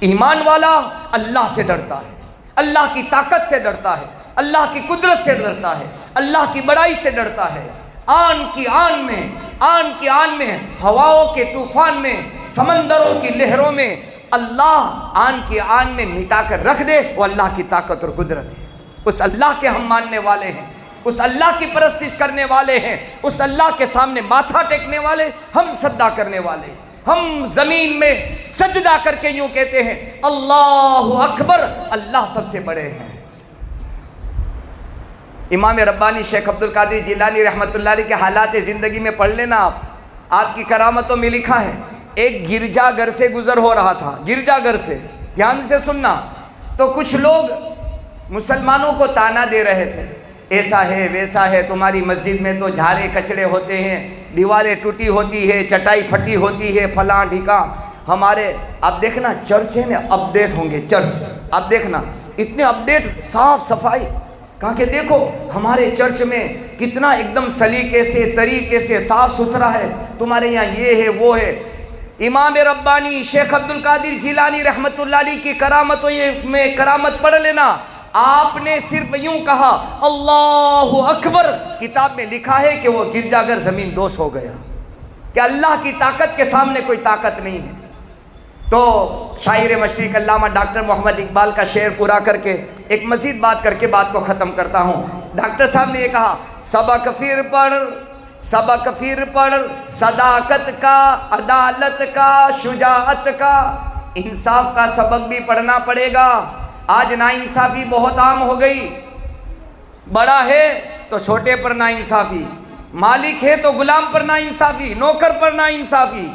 S1: ایمان والا اللہ سے ڈرتا ہے، اللہ کی طاقت سے ڈرتا ہے، اللہ کی قدرت سے ڈرتا ہے، اللہ کی بڑائی سے ڈرتا ہے۔ آن کی آن میں، ہواؤں کے طوفان میں، سمندروں کی لہروں میں، اللہ آن کی آن میں مٹا کر رکھ دے، وہ اللہ کی طاقت اور قدرت ہے۔ اس اللہ کے ہم ماننے والے ہیں، اس اللہ کی پرستش کرنے والے ہیں، اس اللہ کے سامنے ماتھا ٹیکنے والے، ہم سجدہ کرنے والے ہیں۔ ہم زمین میں سجدہ کر کے یوں کہتے ہیں، اللہ اکبر، اللہ سب سے بڑے ہیں۔ امام ربانی شیخ عبد القادر جیلانی رحمۃ اللہ علیہ کے حالات زندگی میں پڑھ لینا آپ کی کرامتوں میں لکھا ہے، ایک گرجا گھر سے گزر ہو رہا تھا، گرجا گھر سے، دھیان سے سننا، تو کچھ لوگ مسلمانوں کو تانا دے رہے تھے، ایسا ہے ویسا ہے، تمہاری مسجد میں تو جھاڑے کچڑے ہوتے ہیں، دیواریں ٹوٹی ہوتی ہے، چٹائی پھٹی ہوتی ہے، فلاں ڈھیکا۔ ہمارے اب دیکھنا چرچ ہے نا، اپڈیٹ ہوں گے چرچ، اب دیکھنا اتنے اپڈیٹ، صاف صفائی، کہا کہ دیکھو ہمارے چرچ میں کتنا ایک دم سلیقے سے، طریقے سے صاف ستھرا ہے، تمہارے یہاں یہ ہے وہ ہے۔ امام ربانی شیخ عبد القادر جیلانی رحمۃ اللہ علیہ کی کرامتوں میں کرامت پڑھ لینا، آپ نے صرف یوں کہا اللہ اکبر، کتاب میں لکھا ہے کہ وہ گرجا گھر زمین دوش ہو گیا، کہ اللہ کی طاقت کے سامنے کوئی طاقت نہیں ہے۔ تو شاعر مشرق علامہ ڈاکٹر محمد اقبال کا شعر پورا کر کے ایک مزید بات کر کے بات کو ختم کرتا ہوں۔ ڈاکٹر صاحب نے یہ کہا، سبق پھر پڑھ، سبق پھر پڑھ، صداقت کا، عدالت کا، شجاعت کا۔ انصاف کا سبق بھی پڑھنا پڑے گا۔ آج ناانصافی بہت عام ہو گئی، بڑا ہے تو چھوٹے پر ناانصافی، مالک ہے تو غلام پر ناانصافی، نوکر پر ناانصافی،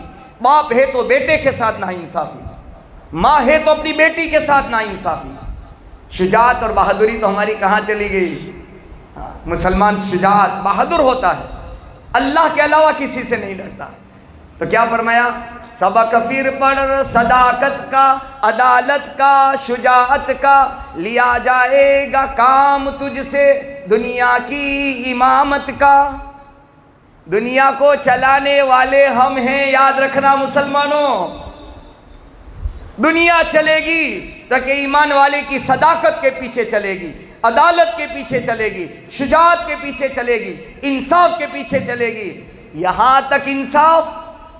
S1: باپ ہے تو بیٹے کے ساتھ ناانصافی، ماں ہے تو اپنی بیٹی کے ساتھ ناانصافی۔ شجاعت اور بہادری تو ہماری کہاں چلی گئی؟ مسلمان شجاعت بہادر ہوتا ہے، اللہ کے علاوہ کسی سے نہیں ڈرتا۔ تو کیا فرمایا؟ سبق پھر پڑھ، صداقت کا، عدالت کا، شجاعت کا، لیا جائے گا کام تجھ سے دنیا کی امامت کا۔ دنیا کو چلانے والے ہم ہیں، یاد رکھنا مسلمانوں۔ دنیا چلے گی تو کہ ایمان والے کی صداقت کے پیچھے چلے گی، عدالت کے پیچھے چلے گی، شجاعت کے پیچھے چلے گی، انصاف کے پیچھے چلے گی۔ یہاں تک انصاف،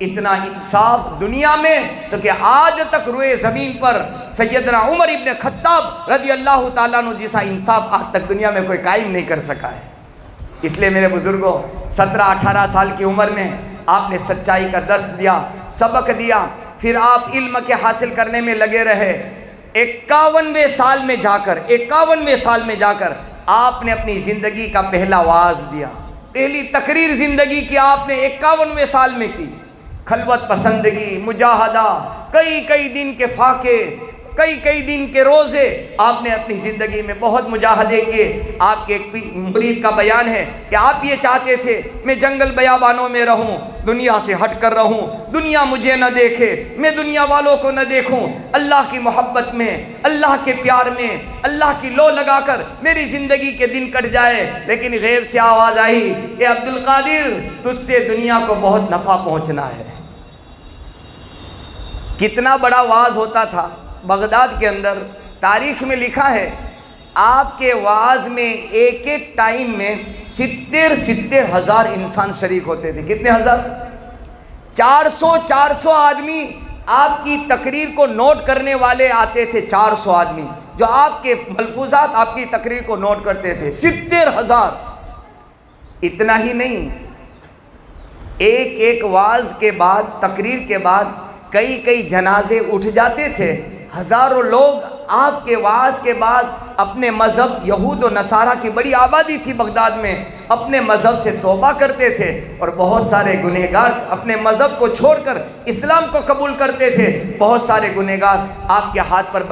S1: اتنا انصاف دنیا میں تو کہ آج تک روئے زمین پر سیدنا عمر ابن خطاب رضی اللہ تعالیٰ عنہ جیسا انصاف آج تک دنیا میں کوئی قائم نہیں کر سکا ہے۔ اس لیے میرے بزرگوں، 17-18 سال کی عمر میں آپ نے سچائی کا درس دیا، سبق دیا، پھر آپ علم کے حاصل کرنے میں لگے رہے۔ 51ویں سال میں جا کر آپ نے اپنی زندگی کا پہلا واعظ دیا، پہلی تقریر زندگی کی آپ نے 51ویں سال میں کی۔ خلوت پسندگی، مجاہدہ، کئی دن کے فاقے، کئی کئی دن کے روزے آپ نے اپنی زندگی میں بہت مجاہدے کیے۔ آپ کے ایک مرید کا بیان ہے کہ آپ یہ چاہتے تھے میں جنگل بیابانوں میں رہوں، دنیا سے ہٹ کر رہوں، دنیا مجھے نہ دیکھے، میں دنیا والوں کو نہ دیکھوں، اللہ کی محبت میں، اللہ کے پیار میں، اللہ کی لو لگا کر میری زندگی کے دن کٹ جائے۔ لیکن غیب سے آواز آئی کہ عبد القادر تجھ سے دنیا کو بہت نفع پہنچنا ہے۔ کتنا بڑا وعظ ہوتا تھا بغداد کے اندر، تاریخ میں لکھا ہے آپ کے وعظ میں ایک ایک ٹائم میں 70 ہزار انسان شریک ہوتے تھے۔ کتنے ہزار؟ 400 آدمی آپ کی تقریر کو نوٹ کرنے والے آتے تھے، 400 آدمی جو آپ کے ملفوظات، آپ کی تقریر کو نوٹ کرتے تھے، 70 ہزار۔ اتنا ہی نہیں، ایک ایک وعظ کے بعد، تقریر کے بعد کئی جنازے اٹھ جاتے تھے، ہزاروں لوگ آپ کے وعظ کے بعد اپنے مذہب، یہود و نصارہ کی بڑی آبادی تھی بغداد میں، اپنے مذہب سے توبہ کرتے تھے، اور بہت سارے گنہگار اپنے مذہب کو چھوڑ کر اسلام کو قبول کرتے تھے۔ بہت سارے گنہگار آپ کے ہاتھ پر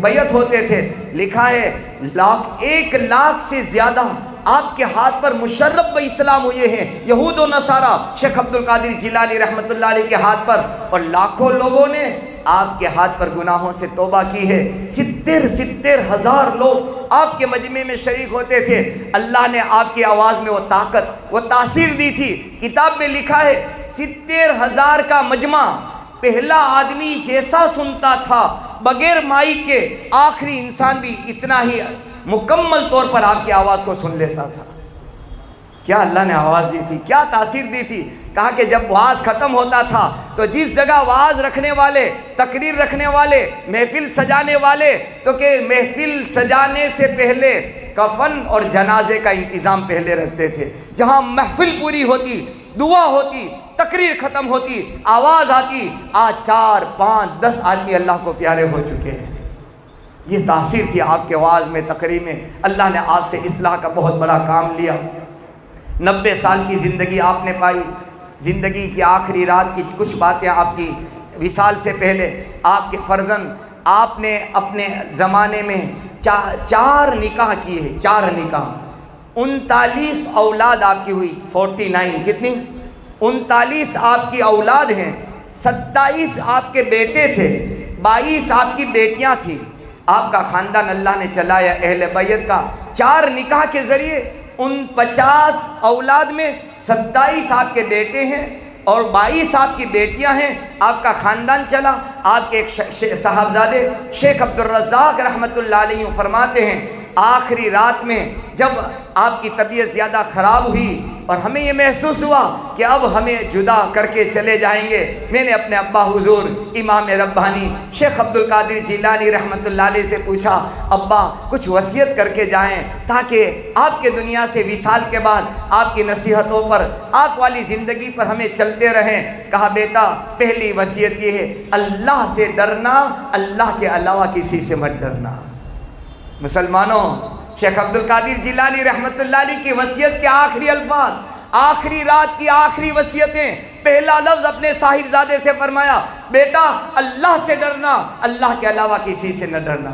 S1: بیعت ہوتے تھے۔ لکھا ہے 1 لاکھ سے زیادہ آپ کے ہاتھ پر مشرف بے اسلام ہوئے ہیں، یہود و نصارہ شیخ عبد القادر جیلانی رحمۃ اللہ علیہ کے ہاتھ پر، اور لاکھوں لوگوں نے آپ کے ہاتھ پر گناہوں سے توبہ کی ہے۔ 70 ہزار لوگ آپ کے مجمع میں شریک ہوتے تھے۔ اللہ نے آپ کی آواز میں وہ طاقت، وہ تاثیر دی تھی۔ کتاب میں لکھا ہے 70 ہزار کا مجمع پہلا آدمی جیسا سنتا تھا بغیر مائک کے، آخری انسان بھی اتنا ہی مکمل طور پر آپ کی آواز کو سن لیتا تھا۔ کیا اللہ نے آواز دی تھی، کیا تاثیر دی تھی۔ کہا کہ جب وعظ ختم ہوتا تھا تو جس جگہ وعظ رکھنے والے، تقریر رکھنے والے، محفل سجانے والے، تو کہ محفل سجانے سے پہلے کفن اور جنازے کا انتظام پہلے رکھتے تھے۔ جہاں محفل پوری ہوتی، دعا ہوتی، تقریر ختم ہوتی، آواز آتی، آج 4، 5، 10 آدمی اللہ کو پیارے ہو چکے ہیں۔ یہ تاثیر تھی آپ کے وعظ میں، تقریر میں۔ اللہ نے آپ سے اصلاح کا بہت بڑا کام لیا۔ 90 سال کی زندگی آپ نے پائی۔ زندگی کی آخری رات کی کچھ باتیں آپ کی وصال سے پہلے، آپ کے فرزند، آپ نے اپنے زمانے میں 4 نکاح کیے ہیں، 4 نکاح، 39 اولاد آپ کی ہوئی، 49 کتنی؟ 39 آپ کی اولاد ہیں، 27 آپ کے بیٹے تھے، 22 آپ کی بیٹیاں تھیں۔ آپ کا خاندان اللہ نے چلایا اہل بیت کا۔ 4 نکاح کے ذریعے ان 50 اولاد میں 27 آپ کے بیٹے ہیں اور 22 آپ کی بیٹیاں ہیں۔ آپ کا خاندان چلا۔ آپ کے ایک صاحبزادے شیخ عبد الرزاق رحمۃ اللہ علیہ فرماتے ہیں آخری رات میں جب آپ کی طبیعت زیادہ خراب ہوئی اور ہمیں یہ محسوس ہوا کہ اب ہمیں جدا کر کے چلے جائیں گے، میں نے اپنے ابا حضور امام ربانی شیخ عبد القادر جیلانی رحمۃ اللہ علیہ سے پوچھا، ابا کچھ وصیت کر کے جائیں تاکہ آپ کے دنیا سے وصال کے بعد آپ کی نصیحتوں پر، آپ والی زندگی پر ہمیں چلتے رہیں۔ کہا بیٹا پہلی وصیت یہ ہے اللہ سے ڈرنا، اللہ کے علاوہ کسی سے مت ڈرنا۔ مسلمانوں، شیخ عبد القادر جیلانی رحمۃ اللہ علیہ کی وصیت کے آخری الفاظ، آخری رات کی آخری وصیتیں، پہلا لفظ اپنے صاحبزادے سے فرمایا، بیٹا اللہ سے ڈرنا، اللہ کے علاوہ کسی سے نہ ڈرنا۔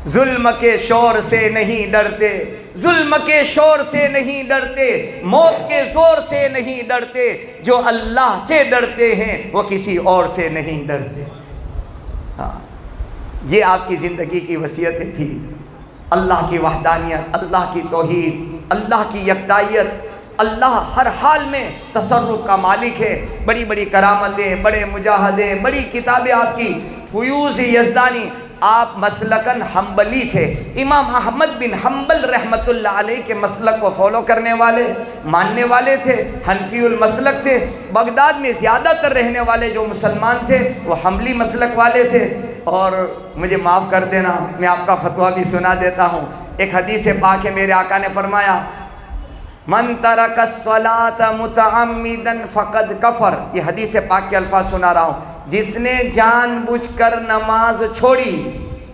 S1: ظلم کے شور سے نہیں ڈرتے، ظلم کے شور سے نہیں ڈرتے، موت کے زور سے نہیں ڈرتے، جو اللہ سے ڈرتے ہیں وہ کسی اور سے نہیں ڈرتے۔ ہاں، یہ آپ کی زندگی کی وصیتیں تھیں۔ اللہ کی وحدانیت، اللہ کی توحید، اللہ کی یکتائیت، اللہ ہر حال میں تصرف کا مالک ہے۔ بڑی بڑی کرامتیں، بڑے مجاہدے، بڑی کتابیں آپ کی۔ فیوض یزدانی، آپ مسلکن حنبلی تھے، امام احمد بن حنبل رحمۃ اللہ علیہ کے مسلک کو فالو کرنے والے، ماننے والے تھے، حنفی المسلک تھے۔ بغداد میں زیادہ تر رہنے والے جو مسلمان تھے وہ حنبلی مسلک والے تھے۔ اور مجھے معاف کر دینا، میں آپ کا فتویٰ بھی سنا دیتا ہوں۔ ایک حدیث پاک ہے، میرے آقا نے فرمایا من ترک الصلاۃ متعمدا فقد کفر۔ یہ حدیث پاک کے الفاظ سنا رہا ہوں۔ جس نے جان بوجھ کر نماز چھوڑی،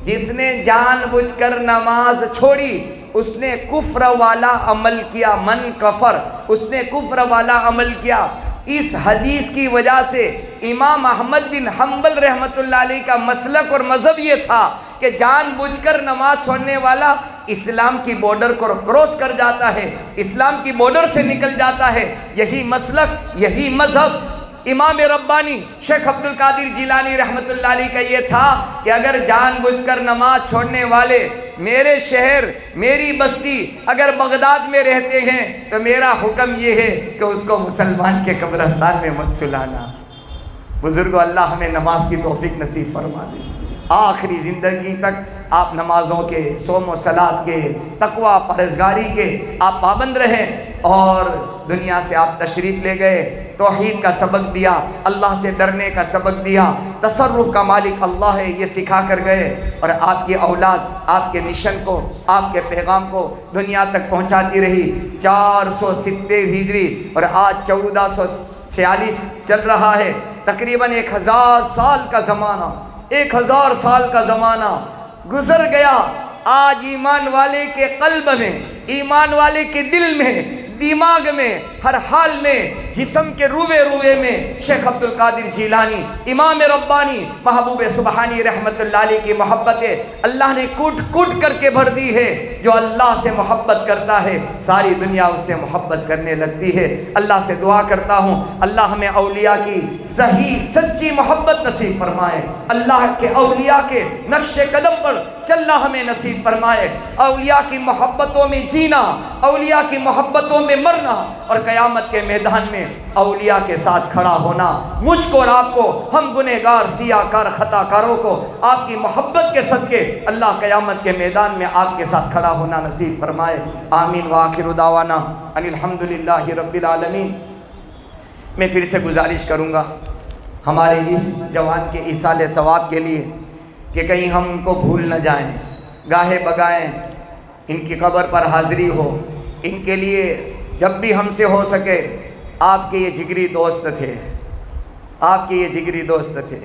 S1: جس نے جان بوجھ کر نماز چھوڑی، اس نے کفر والا عمل کیا۔ من کفر، اس نے کفر والا عمل کیا۔ اس حدیث کی وجہ سے امام احمد بن حنبل رحمۃ اللہ علیہ کا مسلک اور مذہب یہ تھا کہ جان بوجھ کر نماز چھوڑنے والا اسلام کی بارڈر کو کراس کر جاتا ہے، اسلام کی بارڈر سے نکل جاتا ہے۔ یہی مسلک، یہی مذہب امام ربانی شیخ عبد القادر جیلانی رحمۃ اللہ علیہ کا یہ تھا کہ اگر جان بوجھ کر نماز چھوڑنے والے میرے شہر، میری بستی اگر بغداد میں رہتے ہیں تو میرا حکم یہ ہے کہ اس کو مسلمان کے قبرستان میں مت سلانا۔ بزرگو، اللہ ہمیں نماز کی توفیق نصیب فرما دے، آخری زندگی تک آپ نمازوں کے، صوم و صلات کے، تقوی پرہیزگاری کے آپ پابند رہیں، اور دنیا سے آپ تشریف لے گئے، توحید کا سبق دیا، اللہ سے ڈرنے کا سبق دیا، تصرف کا مالک اللہ ہے یہ سکھا کر گئے، اور آپ کی اولاد آپ کے مشن کو، آپ کے پیغام کو دنیا تک پہنچاتی رہی۔ 470 ہجری اور آج 1446 چل رہا ہے، تقریباً 1000 سال کا زمانہ، 1000 سال کا زمانہ گزر گیا۔ آج ایمان والے کے قلب میں، ایمان والے کے دل میں، دماغ میں، ہر حال میں، جسم کے روئے روئے میں شیخ عبد القادر جیلانی امام ربانی محبوب سبحانی رحمت اللہ علیہ کی محبت اللہ نے کوٹ کوٹ کر کے بھر دی ہے۔ جو اللہ سے محبت کرتا ہے ساری دنیا اس سے محبت کرنے لگتی ہے۔ اللہ سے دعا کرتا ہوں اللہ ہمیں اولیاء کی صحیح سچی محبت نصیب فرمائے، اللہ کے اولیاء کے نقش قدم پر چلنا ہمیں نصیب فرمائے، اولیاء کی محبتوں میں جینا، اولیاء کی محبتوں میں مرنا، اور قیامت کے میدان میں اولیاء کے ساتھ کھڑا ہونا۔ مجھ کو اور آپ کو، ہم گنہگار سیاہ کار خطا کاروں کو آپ کی محبت کے صدقے اللہ قیامت کے میدان میں آپ کے ساتھ کھڑا ہونا نصیب فرمائے۔ آمین وآخر دعوانا ان الحمدللہ رب العالمین۔ میں پھر سے گزارش کروں گا ہمارے اس جوان کے ایصال ثواب کے لیے کہ کہیں ہم ان کو بھول نہ جائیں، گاہے بگائیں، ان کی قبر پر حاضری ہو۔ ان کے لیے جب بھی ہم سے ہو سکے، آپ کے یہ جگری دوست تھے، آپ کے یہ جگری دوست تھے۔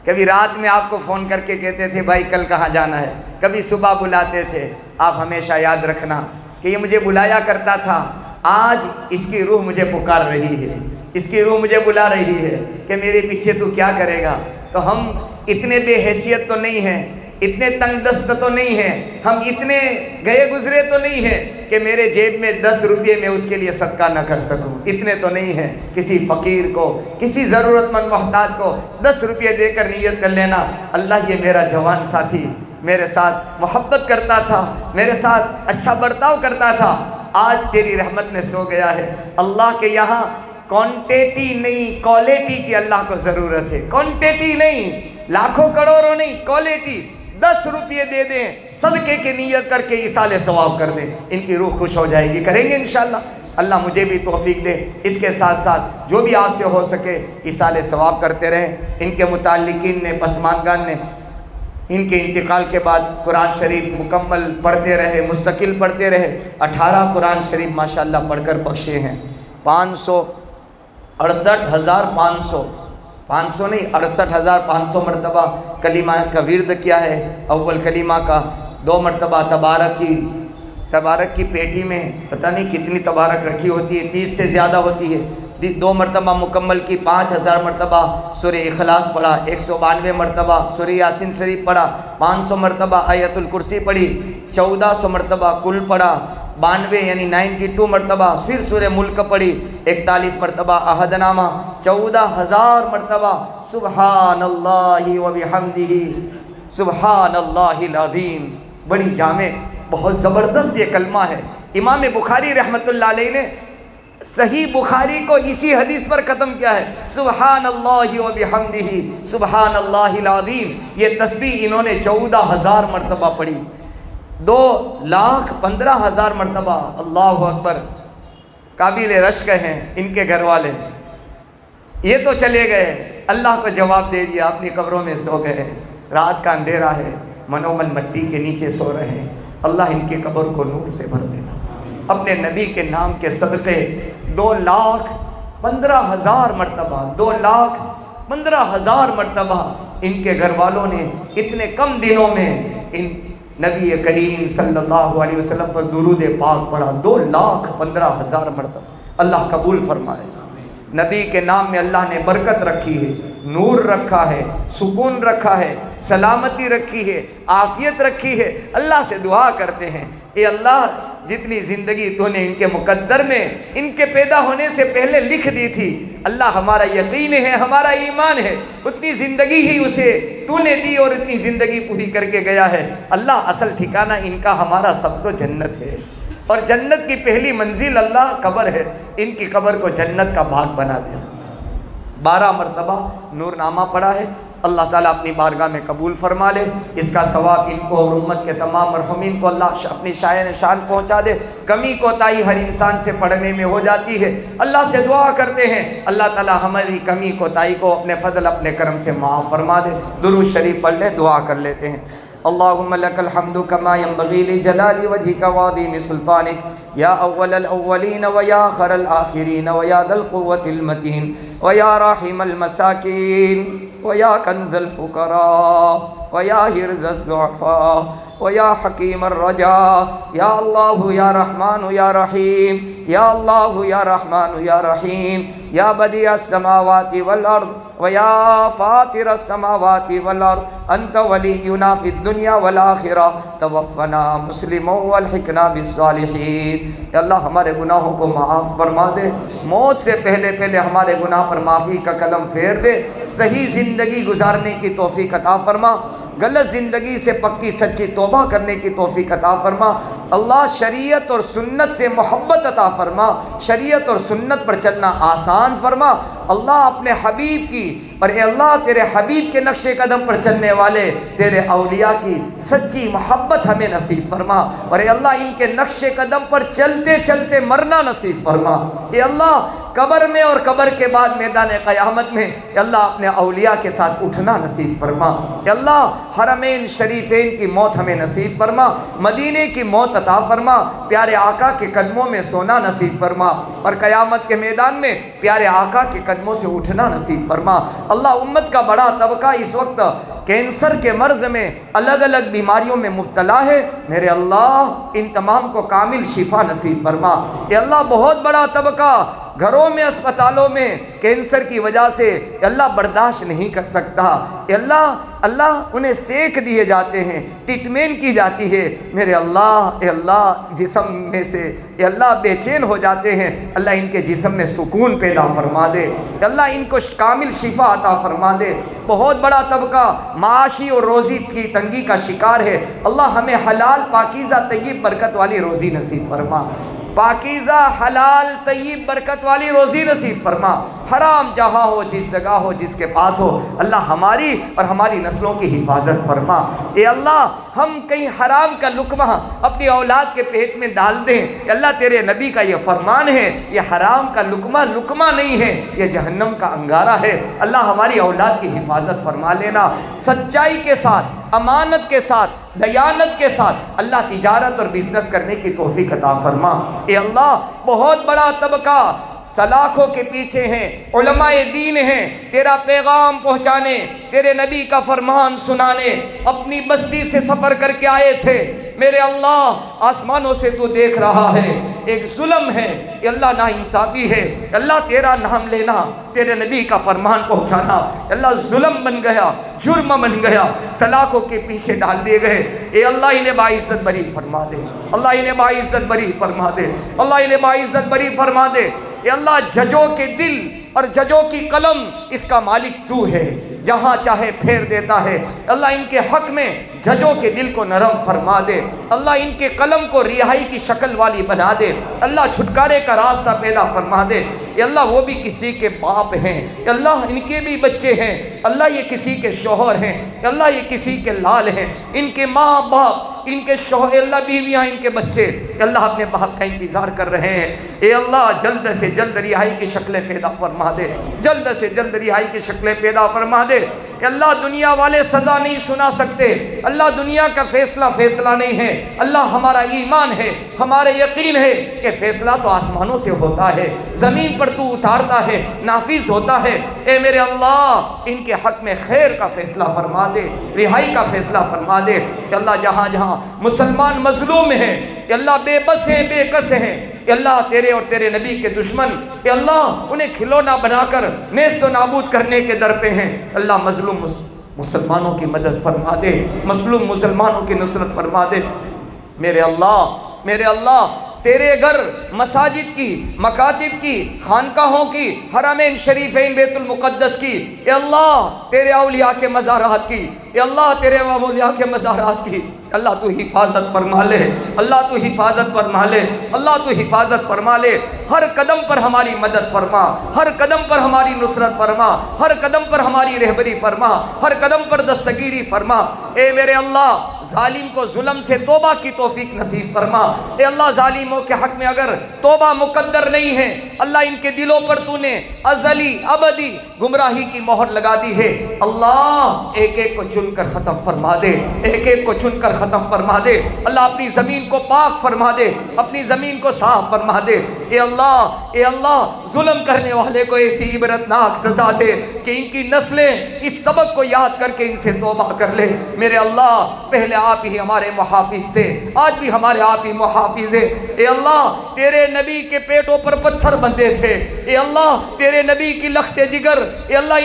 S1: کبھی رات میں آپ کو فون کر کے کہتے تھے بھائی کل کہاں جانا ہے، کبھی صبح بلاتے تھے۔ آپ ہمیشہ یاد رکھنا کہ یہ مجھے بلایا کرتا تھا، آج اس کی روح مجھے پکار رہی ہے، اس کی روح مجھے بلا رہی ہے کہ میرے پیچھے تو کیا کرے گا۔ تو ہم اتنے بے حیثیت تو نہیں ہیں، اتنے تنگ دست تو نہیں ہیں، ہم اتنے گئے گزرے تو نہیں ہیں کہ میرے جیب میں 10 روپے میں اس کے لیے صدقہ نہ کر سکوں، اتنے تو نہیں ہیں۔ کسی فقیر کو، کسی ضرورت مند محتاج کو 10 روپے دے کر نیت کر لینا، اللہ یہ میرا جوان ساتھی میرے ساتھ محبت کرتا تھا، میرے ساتھ اچھا برتاؤ کرتا تھا، آج تیری رحمت میں سو گیا ہے۔ اللہ کے یہاں کوانٹیٹی نہیں، کوالٹی کی اللہ کو ضرورت ہے، کوانٹیٹی نہیں، لاکھوں کروڑوں نہیں، کوالٹی۔ 10 روپے دے دیں، صدقے کی نیت کر کے ایصال ثواب کر دیں، ان کی روح خوش ہو جائے گی۔ کریں گے انشاءاللہ، اللہ مجھے بھی توفیق دے۔ اس کے ساتھ ساتھ جو بھی آپ سے ہو سکے ایصال ثواب کرتے رہیں۔ ان کے متعلقین نے، پسماندگان نے ان کے انتقال کے بعد قرآن شریف مکمل پڑھتے رہے، مستقل پڑھتے رہے۔ 18 قرآن شریف ماشاءاللہ پڑھ کر بخشے ہیں۔ 500 نہیں 68,500 مرتبہ کلمہ کا ورد کیا ہے۔ اول کلمہ کا 2 مرتبہ تبارک کی پیٹی میں پتہ نہیں کتنی تبارک رکھی ہوتی ہے، 30 سے زیادہ ہوتی ہے۔ 2 مرتبہ مکمل کی، 5000 مرتبہ سورہ اخلاص پڑھا، 192 مرتبہ سورہ یاسین شریف پڑھا، 500 مرتبہ آیت الکرسی پڑھی، 1400 مرتبہ کل پڑھا، 92 یعنی 92 مرتبہ پھر سورہ ملک پڑھی، 41 مرتبہ عہد نامہ، 14000 مرتبہ سبحان اللہ و بحمدہ سبحان اللہ العظیم۔ بڑی جامع، بہت زبردست یہ کلمہ ہے۔ امام بخاری رحمۃ اللہ علیہ نے صحیح بخاری کو اسی حدیث پر ختم کیا ہے، سبحان اللہ و بحمدہ سبحان اللہ العظیم۔ یہ تسبیح انہوں نے 14000 مرتبہ پڑھی، 2,15,000 مرتبہ۔ اللہ اکبر، قابل رشک ہیں ان کے گھر والے، یہ تو چلے گئے، اللہ کو جواب دے دیا، اپنی قبروں میں سو گئے، رات کا اندھیرا ہے، منومن مٹی کے نیچے سو رہے ہیں۔ اللہ ان کی قبر کو نور سے بھر دینا، اپنے نبی کے نام کے صدقے 2,15,000 مرتبہ، 2,15,000 مرتبہ ان کے گھر والوں نے اتنے کم دنوں میں ان نبی کریم صلی اللہ علیہ وسلم پر درود پاک پڑھا، 2,15,000 مرتبہ۔ اللہ قبول فرمائے۔ نبی کے نام میں اللہ نے برکت رکھی ہے، نور رکھا ہے، سکون رکھا ہے، سلامتی رکھی ہے، عافیت رکھی ہے۔ اللہ سے دعا کرتے ہیں، اے اللہ جتنی زندگی تو نے ان کے مقدر میں ان کے پیدا ہونے سے پہلے لکھ دی تھی، اللہ ہمارا یقین ہے، ہمارا ایمان ہے، اتنی زندگی ہی اسے تو نے دی اور اتنی زندگی پوری کر کے گیا ہے۔ اللہ اصل ٹھکانہ ان کا ہمارا سب تو جنت ہے، اور جنت کی پہلی منزل اللہ قبر ہے، ان کی قبر کو جنت کا باغ بنا دینا۔ 12 مرتبہ نور نامہ پڑھا ہے، اللہ تعالیٰ اپنی بارگاہ میں قبول فرما لے، اس کا ثواب ان کو اور امت کے تمام مرحومین کو اللہ اپنی شایان شان پہنچا دے۔ کمی کوتاہی ہر انسان سے پڑھنے میں ہو جاتی ہے، اللہ سے دعا کرتے ہیں اللہ تعالیٰ ہماری کمی کوتاہی کو اپنے فضل اپنے کرم سے معاف فرما دے۔ درود شریف پڑھ لیں، دعا کر لیتے ہیں۔ اللہم لک الحمد کما ینبغی لجلال وجہک وعظیم سلطانک یا اول الاولین ویا آخر الآخرین ویا ذا القوة المتین ویا راحم المساکین ویا کنز الفقراء ویا حرز الضعفاء ویا حکیم الرجاء یا اللہ یا رحمان یا رحیم یا اللہ یا رحمان یا رحیم یا بدیع السماوات والارض ویا فاطر السماوات والارض انت ولینا فی الدنیا والآخرہ توفنا مسلما والحقنا بالصالحین۔ یا اللہ ہمارے گناہوں کو معاف فرما دے، موت سے پہلے ہمارے گناہ پر معافی کا قلم پھیر دے، صحیح زندگی گزارنے کی توفیق عطا فرما، غلط زندگی سے پکی سچی توبہ کرنے کی توفیق عطا فرما۔ اللہ شریعت اور سنت سے محبت عطا فرما، شریعت اور سنت پر چلنا آسان فرما۔ اللہ اپنے حبیب کی اور اے اللہ تیرے حبیب کے نقش قدم پر چلنے والے تیرے اولیاء کی سچی محبت ہمیں نصیب فرما، اور اے اللہ ان کے نقش قدم پر چلتے چلتے مرنا نصیب فرما۔ اے اللہ قبر میں اور قبر کے بعد میدان قیامت میں اے اللہ اپنے اولیاء کے ساتھ اٹھنا نصیب فرما۔ اے اللہ حرمین شریفین کی موت ہمیں نصیب فرما، مدینے کی موت عطا فرما، پیارے آقا کے قدموں میں سونا نصیب فرما، اور قیامت کے میدان میں پیارے آقا کے قدموں سے اٹھنا نصیب فرما۔ اللہ امت کا بڑا طبقہ اس وقت کینسر کے مرض میں الگ الگ بیماریوں میں مبتلا ہے، میرے اللہ ان تمام کو کامل شفا نصیب فرما۔ اے اللہ بہت بڑا طبقہ گھروں میں اسپتالوں میں کینسر کی وجہ سے اے اللہ برداشت نہیں کر سکتا، اے اللہ انہیں سیک دیے جاتے ہیں، ٹریٹمنٹ کی جاتی ہے، میرے اللہ اے اللہ جسم میں سے اے اللہ بے چین ہو جاتے ہیں، اللہ ان کے جسم میں سکون پیدا فرما دے، اے اللہ ان کو کامل شفا عطا فرما دے۔ بہت بڑا طبقہ معاشی اور روزی کی تنگی کا شکار ہے، اللہ ہمیں حلال پاکیزہ طیب برکت والی روزی نصیب فرما، پاکیزہ حلال طیب برکت والی روزی نصیب فرما۔ حرام جہاں ہو، جس جگہ ہو، جس کے پاس ہو، اللہ ہماری اور ہماری نسلوں کی حفاظت فرما۔ اے اللہ ہم کہیں حرام کا لقمہ اپنی اولاد کے پیٹ میں ڈال دیں، اے اللہ تیرے نبی کا یہ فرمان ہے، یہ حرام کا لقمہ نہیں ہے، یہ جہنم کا انگارہ ہے۔ اللہ ہماری اولاد کی حفاظت فرما لینا، سچائی کے ساتھ، امانت کے ساتھ، دیانت کے ساتھ اللہ تجارت اور بزنس کرنے کی توفیق عطا فرما۔ اے اللہ بہت بڑا طبقہ سلاخوں کے پیچھے ہیں، علماء دین ہیں، تیرا پیغام پہنچانے، تیرے نبی کا فرمان سنانے، اپنی بستی سے سفر کر کے آئے تھے، میرے اللہ آسمانوں سے تو دیکھ رہا ہے، ایک ظلم ہے، اے اللہ ناانصافی ہے، اللہ تیرا نام لینا، تیرے نبی کا فرمان پہنچانا اے اللہ ظلم بن گیا، جرم بن گیا، سلاخوں کے پیچھے ڈال دیے گئے۔ اے اللہ انہیں باعزت بری فرما دے، اللہ انہیں باعزت بری فرما دے، اللہ انہیں باعزت بری فرما دے۔ اے اللہ ججوں کے دل اور ججوں کی قلم اس کا مالک تو ہے، جہاں چاہے پھیر دیتا ہے، اللہ ان کے حق میں ججوں کے دل کو نرم فرما دے، اللہ ان کے قلم کو رہائی کی شکل والی بنا دے، اللہ چھٹکارے کا راستہ پیدا فرما دے۔ اے اللہ وہ بھی کسی کے باپ ہیں، اے اللہ ان کے بھی بچے ہیں، اللہ یہ کسی کے شوہر ہیں، اے اللہ یہ کسی کے لال ہیں، ان کے ماں باپ، ان کے شوہر، اللہ بیویاں، ان کے بچے اے اللہ اپنے باپ کا انتظار کر رہے ہیں، اے اللہ جلد سے جلد رہائی کی شکلیں پیدا فرما دے، جلد سے جلد رہائی کی شکلیں پیدا فرما دے۔ کہ اللہ دنیا والے سزا نہیں سنا سکتے، اللہ دنیا کا فیصلہ نہیں ہے، اللہ ہمارا ایمان ہے، ہمارا یقین ہے کہ فیصلہ تو آسمانوں سے ہوتا ہے، زمین پر تو اتارتا ہے، نافذ ہوتا ہے۔ اے میرے اللہ ان کے حق میں خیر کا فیصلہ فرما دے، رہائی کا فیصلہ فرما دے۔ کہ اللہ جہاں جہاں مسلمان مظلوم ہیں، کہ اللہ بے بس ہیں، بے کس ہیں، اے اللہ تیرے اور تیرے نبی کے دشمن اے اللہ انہیں کھلونا بنا کر نیست و نابود کرنے کے در پہ ہیں۔ اللہ مظلوم مسلمانوں کی مدد فرما دے، مظلوم مسلمانوں کی نصرت فرما دے۔ میرے اللہ تیرے گھر مساجد کی، مکاتب کی، خانقاہوں کی، حرمین شریفین بیت المقدس کی، اے اللہ تیرے اولیاء کے مزارات کی، اے اللہ تیرے اولیاء کے مزارات کی، اللہ تو حفاظت فرما لے، اللہ تو حفاظت فرما لے، اللہ تو حفاظت فرما لے۔ ہر قدم پر ہماری مدد فرما، ہر قدم پر ہماری نصرت فرما، ہر قدم پر ہماری رہبری فرما، ہر قدم پر دستگیری فرما۔ اے میرے اللہ ظالم کو ظلم سے توبہ کی توفیق نصیب فرما۔ اے اللہ ظالموں کے حق میں اگر توبہ مقدر نہیں ہے اللہ ان کے دلوں پر تو نے ازلی ابدی گمراہی کی مہر لگا دی ہے، اللہ ایک ایک کو چن کر ختم فرما دے، ایک ایک کو چن کر ختم فرما دے۔ اللہ اپنی زمین کو پاک فرما دے، اپنی زمین کو صاف فرما دے۔ اے اللہ ظلم کرنے والے کو ایسی عبرتناک سزا دے کہ ان کی نسلیں اس سبق کو یاد کر کے ان سے توبہ کر لے۔ میرے اللہ پہلے آپ ہی ہمارے محافظ تھے، آج بھی ہمارے آپ ہی محافظ ہیں۔ اے اللہ تیرے نبی کے پیٹوں پر پتھر بندھے تھے، اے اللہ تیرے نبی کی لخت جگر، اے اللہ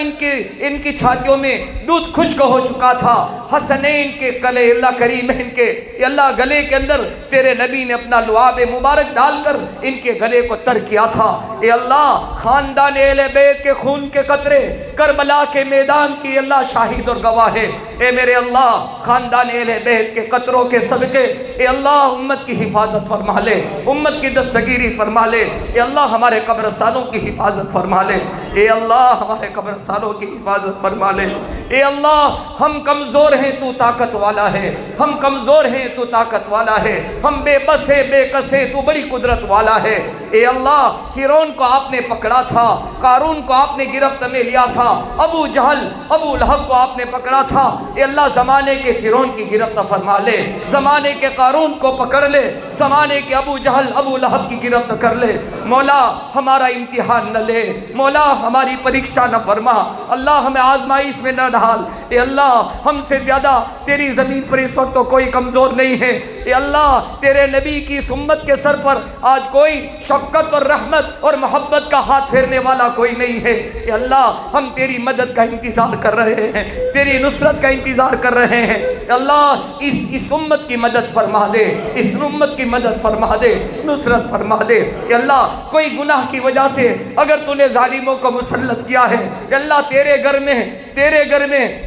S1: ان کی چھاتیوں میں دودھ خشک ہو چکا تھا، حسنین کے کلے اللہ کریمین کے اے اللہ گلے کے اندر تیرے نبی نے اپنا لعاب مبارک ڈال کر ان کے گلے کو تر کیا تھا۔ اے اللہ خاندان اہل بیت کے خون کے قطرے کربلا کے میدان کی اللہ شاہد اور گواہ ہے۔ اے میرے اللہ خاندان اہل بیت کے قطروں کے صدقے اے اللہ امت کی حفاظت فرما لے، امت کی دستگیری فرما لے۔ اے اللہ ہمارے قبرستانوں کی حفاظت فرما لے، اے اللہ ہمارے قبرستانوں کی حفاظت فرما لے۔ اے اللہ ہم کمزور ہیں تو طاقت والا ہے، ہم کمزور ہیں تو طاقت والا ہے، ہم بے بس ہیں بے کس ہیں تو بڑی قدرت والا ہے۔ اے اللہ فرعون کو آپ نے پکڑا تھا، قارون کو آپ نے گرفت میں لیا تھا، ابو جہل ابو لہب کو آپ نے پکڑا تھا۔ اے اللہ زمانے کے فرعون کی گرفت فرما لے، زمانے کے قارون کو پکڑ لے، زمانے کے ابو جہل ابو لہب کی گرفت کر لے۔ مولا ہمارا امتحان نہ لے، مولا ہماری پریکشا نہ فرما، اللہ ہمیں آزمائش میں نہ ڈال۔ اے اللہ ہم سے زیادہ تیری زمین پر اس وقت تو کوئی کمزور نہیں ہے۔ اے اللہ تیرے نبی کی امت کے سر پر آج کوئی شفقت اور رحمت اور محبت کا ہاتھ پھیرنے والا کوئی نہیں ہے۔ اے اللہ ہم تیری مدد کا انتظار کر رہے ہیں، تیری نصرت کا انتظار کر رہے ہیں۔ اے اللہ اس امت کی مدد فرما دے، اس امت کی مدد فرما دے، نصرت فرما دے۔ اے اللہ کوئی گناہ کی وجہ سے اگر تو نے ظالموں کو مسلط کیا ہے، اے اللہ تیرے گھر میں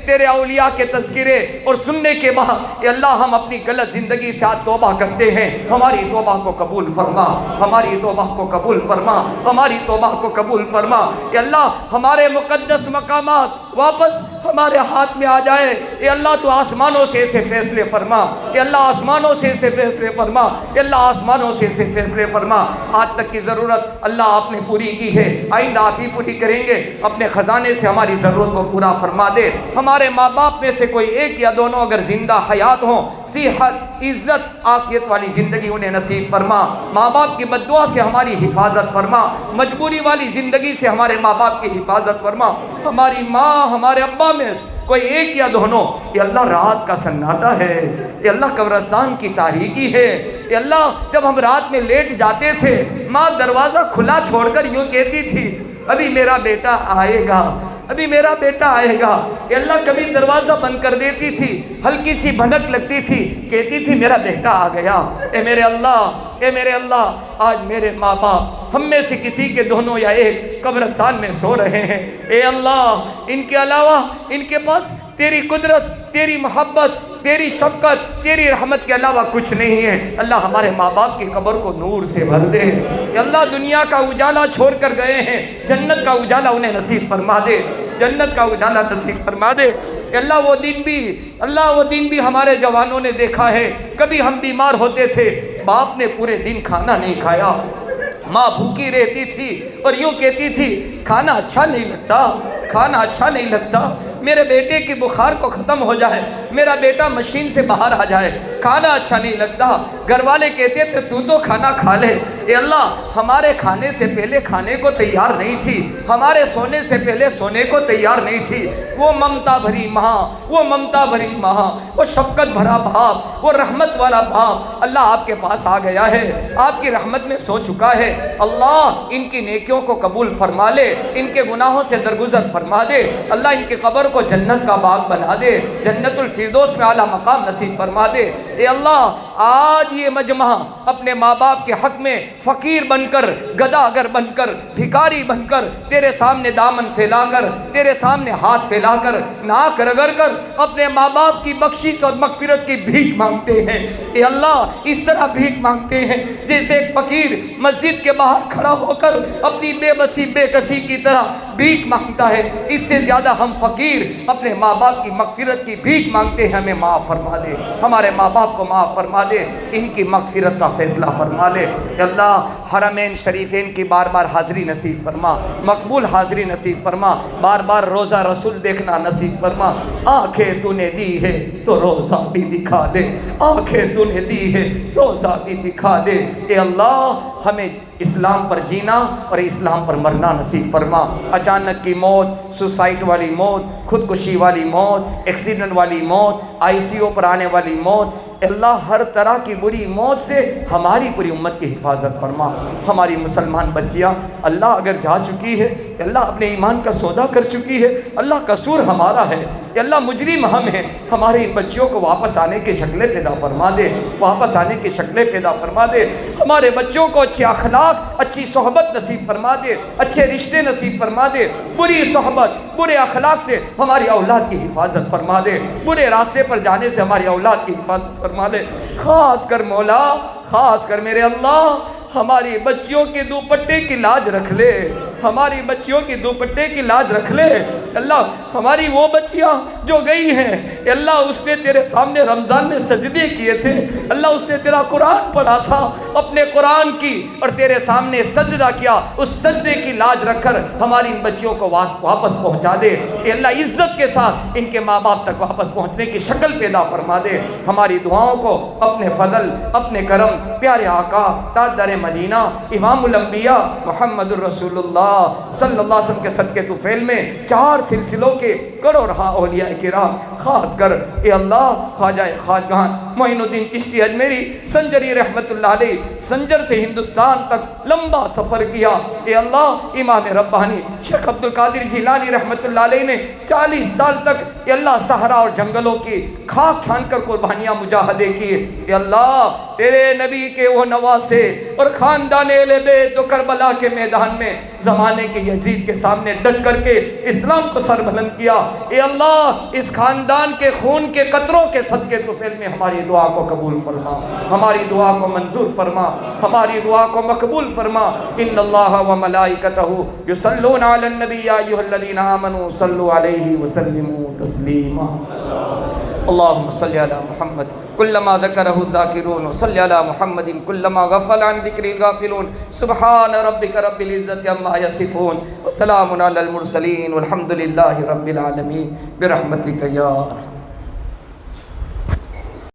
S1: تیرے اولیاء کے تذکرے اور سننے کے بعد اے اللہ ہم اپنی غلط زندگی سے آج توبہ کرتے ہیں، ہماری توبہ کو قبول فرما، ہماری توبہ کو قبول فرما، ہماری توبہ کو قبول فرما۔ اے اللہ ہمارے مقدس مقامات واپس ہمارے ہاتھ میں آ جائے۔ اے اللہ تو آسمانوں سے ایسے فیصلے فرما، اے اللہ آسمانوں سے ایسے فیصلے فرما، اے اللہ آسمانوں سے ایسے فیصلے فرما۔ آج تک کی ضرورت اللہ آپ نے پوری کی ہے، آئندہ آپ ہی پوری کریں گے۔ اپنے خزانے سے ہماری ضرورت کو پورا فرما دے۔ ہمارے ماں باپ میں سے کوئی ایک یا دونوں اگر زندہ حیات ہوں، صحت عزت عافیت والی زندگی انہیں نصیب فرما۔ ماں باپ کی بددعا سے ہماری حفاظت فرما، مجبوری والی زندگی سے ہمارے ماں باپ کی حفاظت فرما۔ ہماری ماں ہمارے ابا میں کوئی ایک یا دونوں اے اللہ رات کا سناٹا ہے، اے اللہ قبرستان کی تاریکی ہے، اے اللہ جب ہم رات میں لیٹ جاتے تھے ماں دروازہ کھلا چھوڑ کر یوں کہتی تھی ابھی میرا بیٹا آئے گا، ابھی میرا بیٹا آئے گا۔ اے اللہ کبھی دروازہ بند کر دیتی تھی، ہلکی سی بھنک لگتی تھی، کہتی تھی میرا بیٹا آ گیا۔ اے میرے اللہ آج میرے ماں باپ ہم میں سے کسی کے دونوں یا ایک قبرستان میں سو رہے ہیں۔ اے اللہ ان کے علاوہ ان کے پاس تیری قدرت، تیری محبت، تیری شفقت، تیری رحمت کے علاوہ کچھ نہیں ہے۔ اللہ ہمارے ماں باپ کی قبر کو نور سے بھر دے۔ اے اللہ دنیا کا اجالا چھوڑ کر گئے ہیں، جنت کا اجالا انہیں نصیب فرما دے، جنت کا اجالا نصیب فرما دے۔ کہ اللہ وہ دن بھی ہمارے جوانوں نے دیکھا ہے، کبھی ہم بیمار ہوتے تھے، باپ نے پورے دن کھانا نہیں کھایا، ماں بھوکی رہتی تھی اور یوں کہتی تھی کھانا اچھا نہیں لگتا، کھانا اچھا نہیں لگتا، میرے بیٹے کی بخار کو ختم ہو جائے، میرا بیٹا مشین سے باہر آ جائے، کھانا اچھا نہیں لگتا۔ گھر والے کہتے تھے تو کھانا کھا لے، اے اللہ ہمارے کھانے سے پہلے کھانے کو تیار نہیں تھی، ہمارے سونے سے پہلے سونے کو تیار نہیں تھی۔ وہ ممتا بھری ماں، وہ ممتا بھری ماں، وہ شفقت بھرا باپ، وہ رحمت والا باپ اللہ آپ کے پاس آ گیا ہے، آپ کی رحمت میں سو چکا ہے۔ اللہ ان کی نیکیوں کو قبول فرما لے، ان کے گناہوں سے درگزر فرما دے۔ اللہ ان کی قبر کو جنت کا باغ بنا دے، جنت الفردوس میں اعلیٰ مقام نصیب فرما دے۔ اے اللہ آج یہ مجمع اپنے ماں باپ کے حق میں فقیر بن کر، گداگر بن کر، بھکاری بن کر تیرے سامنے دامن پھیلا کر، تیرے سامنے ہاتھ پھیلا کر، ناک رگڑ کر اپنے ماں باپ کی بخشش اور مغفرت کی بھیک مانگتے ہیں۔ اے اللہ اس طرح بھیک مانگتے ہیں جیسے ایک فقیر مسجد کے باہر کھڑا ہو کر اپنی بے بسی بے کسی کی طرح بھیک مانگتا ہے، اس سے زیادہ ہم فقیر اپنے ماں باپ کی مغفرت کی بھیک مانگتے ہیں۔ ہمیں معاف فرما دے، ہمارے ماں باپ کو معاف فرما دے، ان کی مغفرت کا فیصلہ فرما لے۔ اے اللہ حرمین شریفین کی بار بار حاضری نصیب فرما، مقبول حاضری نصیب فرما، بار بار روزہ رسول دیکھنا نصیب فرما۔ آنکھیں تو نے دی ہے تو روزہ بھی دکھا دے، آنکھیں تو نے دی ہے روزہ بھی دکھا دے۔ اے اللہ ہمیں اسلام پر جینا اور اسلام پر مرنا نصیب فرما۔ اچانک کی موت، سوسائڈ والی موت، خودکشی والی موت، ایکسیڈنٹ والی موت، آئی سی یو پر آنے والی موت، اللہ ہر طرح کی بری موت سے ہماری پوری امت کی حفاظت فرما۔ ہماری مسلمان بچیاں اللہ اگر جا چکی ہے، اللہ اپنے ایمان کا سودا کر چکی ہے، اللہ قصور ہمارا ہے، اللہ مجرم ہم ہیں، ہمارے ان بچیوں کو واپس آنے کی شکلیں پیدا فرما دے، واپس آنے کی شکلیں پیدا فرما دے۔ ہمارے بچوں کو اچھے اخلاق، اچھی صحبت نصیب فرما دے، اچھے رشتے نصیب فرما دے، بری صحبت، برے اخلاق سے ہماری اولاد کی حفاظت فرما دے، برے راستے پر جانے سے ہماری اولاد کی حفاظت فرما دے۔ خاص کر مولا، خاص کر میرے اللہ ہماری بچیوں کے دوپٹے کی لاج رکھ لے، ہماری بچیوں کی دوپٹے کی لاج رکھ لے۔ اللہ ہماری وہ بچیاں جو گئی ہیں، اللہ اس نے تیرے سامنے رمضان میں سجدے کیے تھے، اللہ اس نے تیرا قرآن پڑھا تھا، اپنے قرآن کی اور تیرے سامنے سجدہ کیا، اس سجدے کی لاج رکھ کر ہماری ان بچیوں کو واپس پہنچا دے۔ اے اللہ عزت کے ساتھ ان کے ماں باپ تک واپس پہنچنے کی شکل پیدا فرما دے۔ ہماری دعاؤں کو اپنے فضل، اپنے کرم، پیارے آقا تاجدار مدینہ امام الانبیاء محمد الرسول اللہ صلی اللہ علیہ وسلم کے صدقے طفیل میں 4 سلسلوں کے کروڑ اولیاء کرام، خاص کر اے اللہ خواجہ خواجگان معین الدین چشتی اجمیری سنجری رحمت اللہ علیہ، سنجر سے ہندوستان تک لمبا سفر کیا۔ اے اللہ امام ربانی شیخ عبد القادر جیلانی رحمت اللہ علیہ نے 40 سال تک اے اللہ صحرا اور جنگلوں کی کھاک چھان کر قربانیاں مجاہدے کیے۔ اے اللہ تیرے نبی کے وہ نواسے اور خاندان اہل بیت و کربلا کے میدان میں زمانے کے یزید کے سامنے ڈٹ کر کے اسلام کو سر بلند کیا۔ اے اللہ اس خاندان کے خون کے قطروں کے صدقے طفیل میں ہماری دعا کو قبول فرما، ہماری دعا کو منظور فرما، ہماری دعا کو مقبول فرما۔ ان اللہ و ملائکتہ یصلون علی النبی یا ایھا الذین آمنوا صلوا علیہ وسلموا تسلیما۔ اللهم صل على محمد كلما ذكره الذاكرون وصل على محمد كلما غفل عن ذكر الغافلون سبحان ربك رب العزة عما يصفون وسلام على المرسلين والحمد لله رب العالمين برحمتك يا أرحم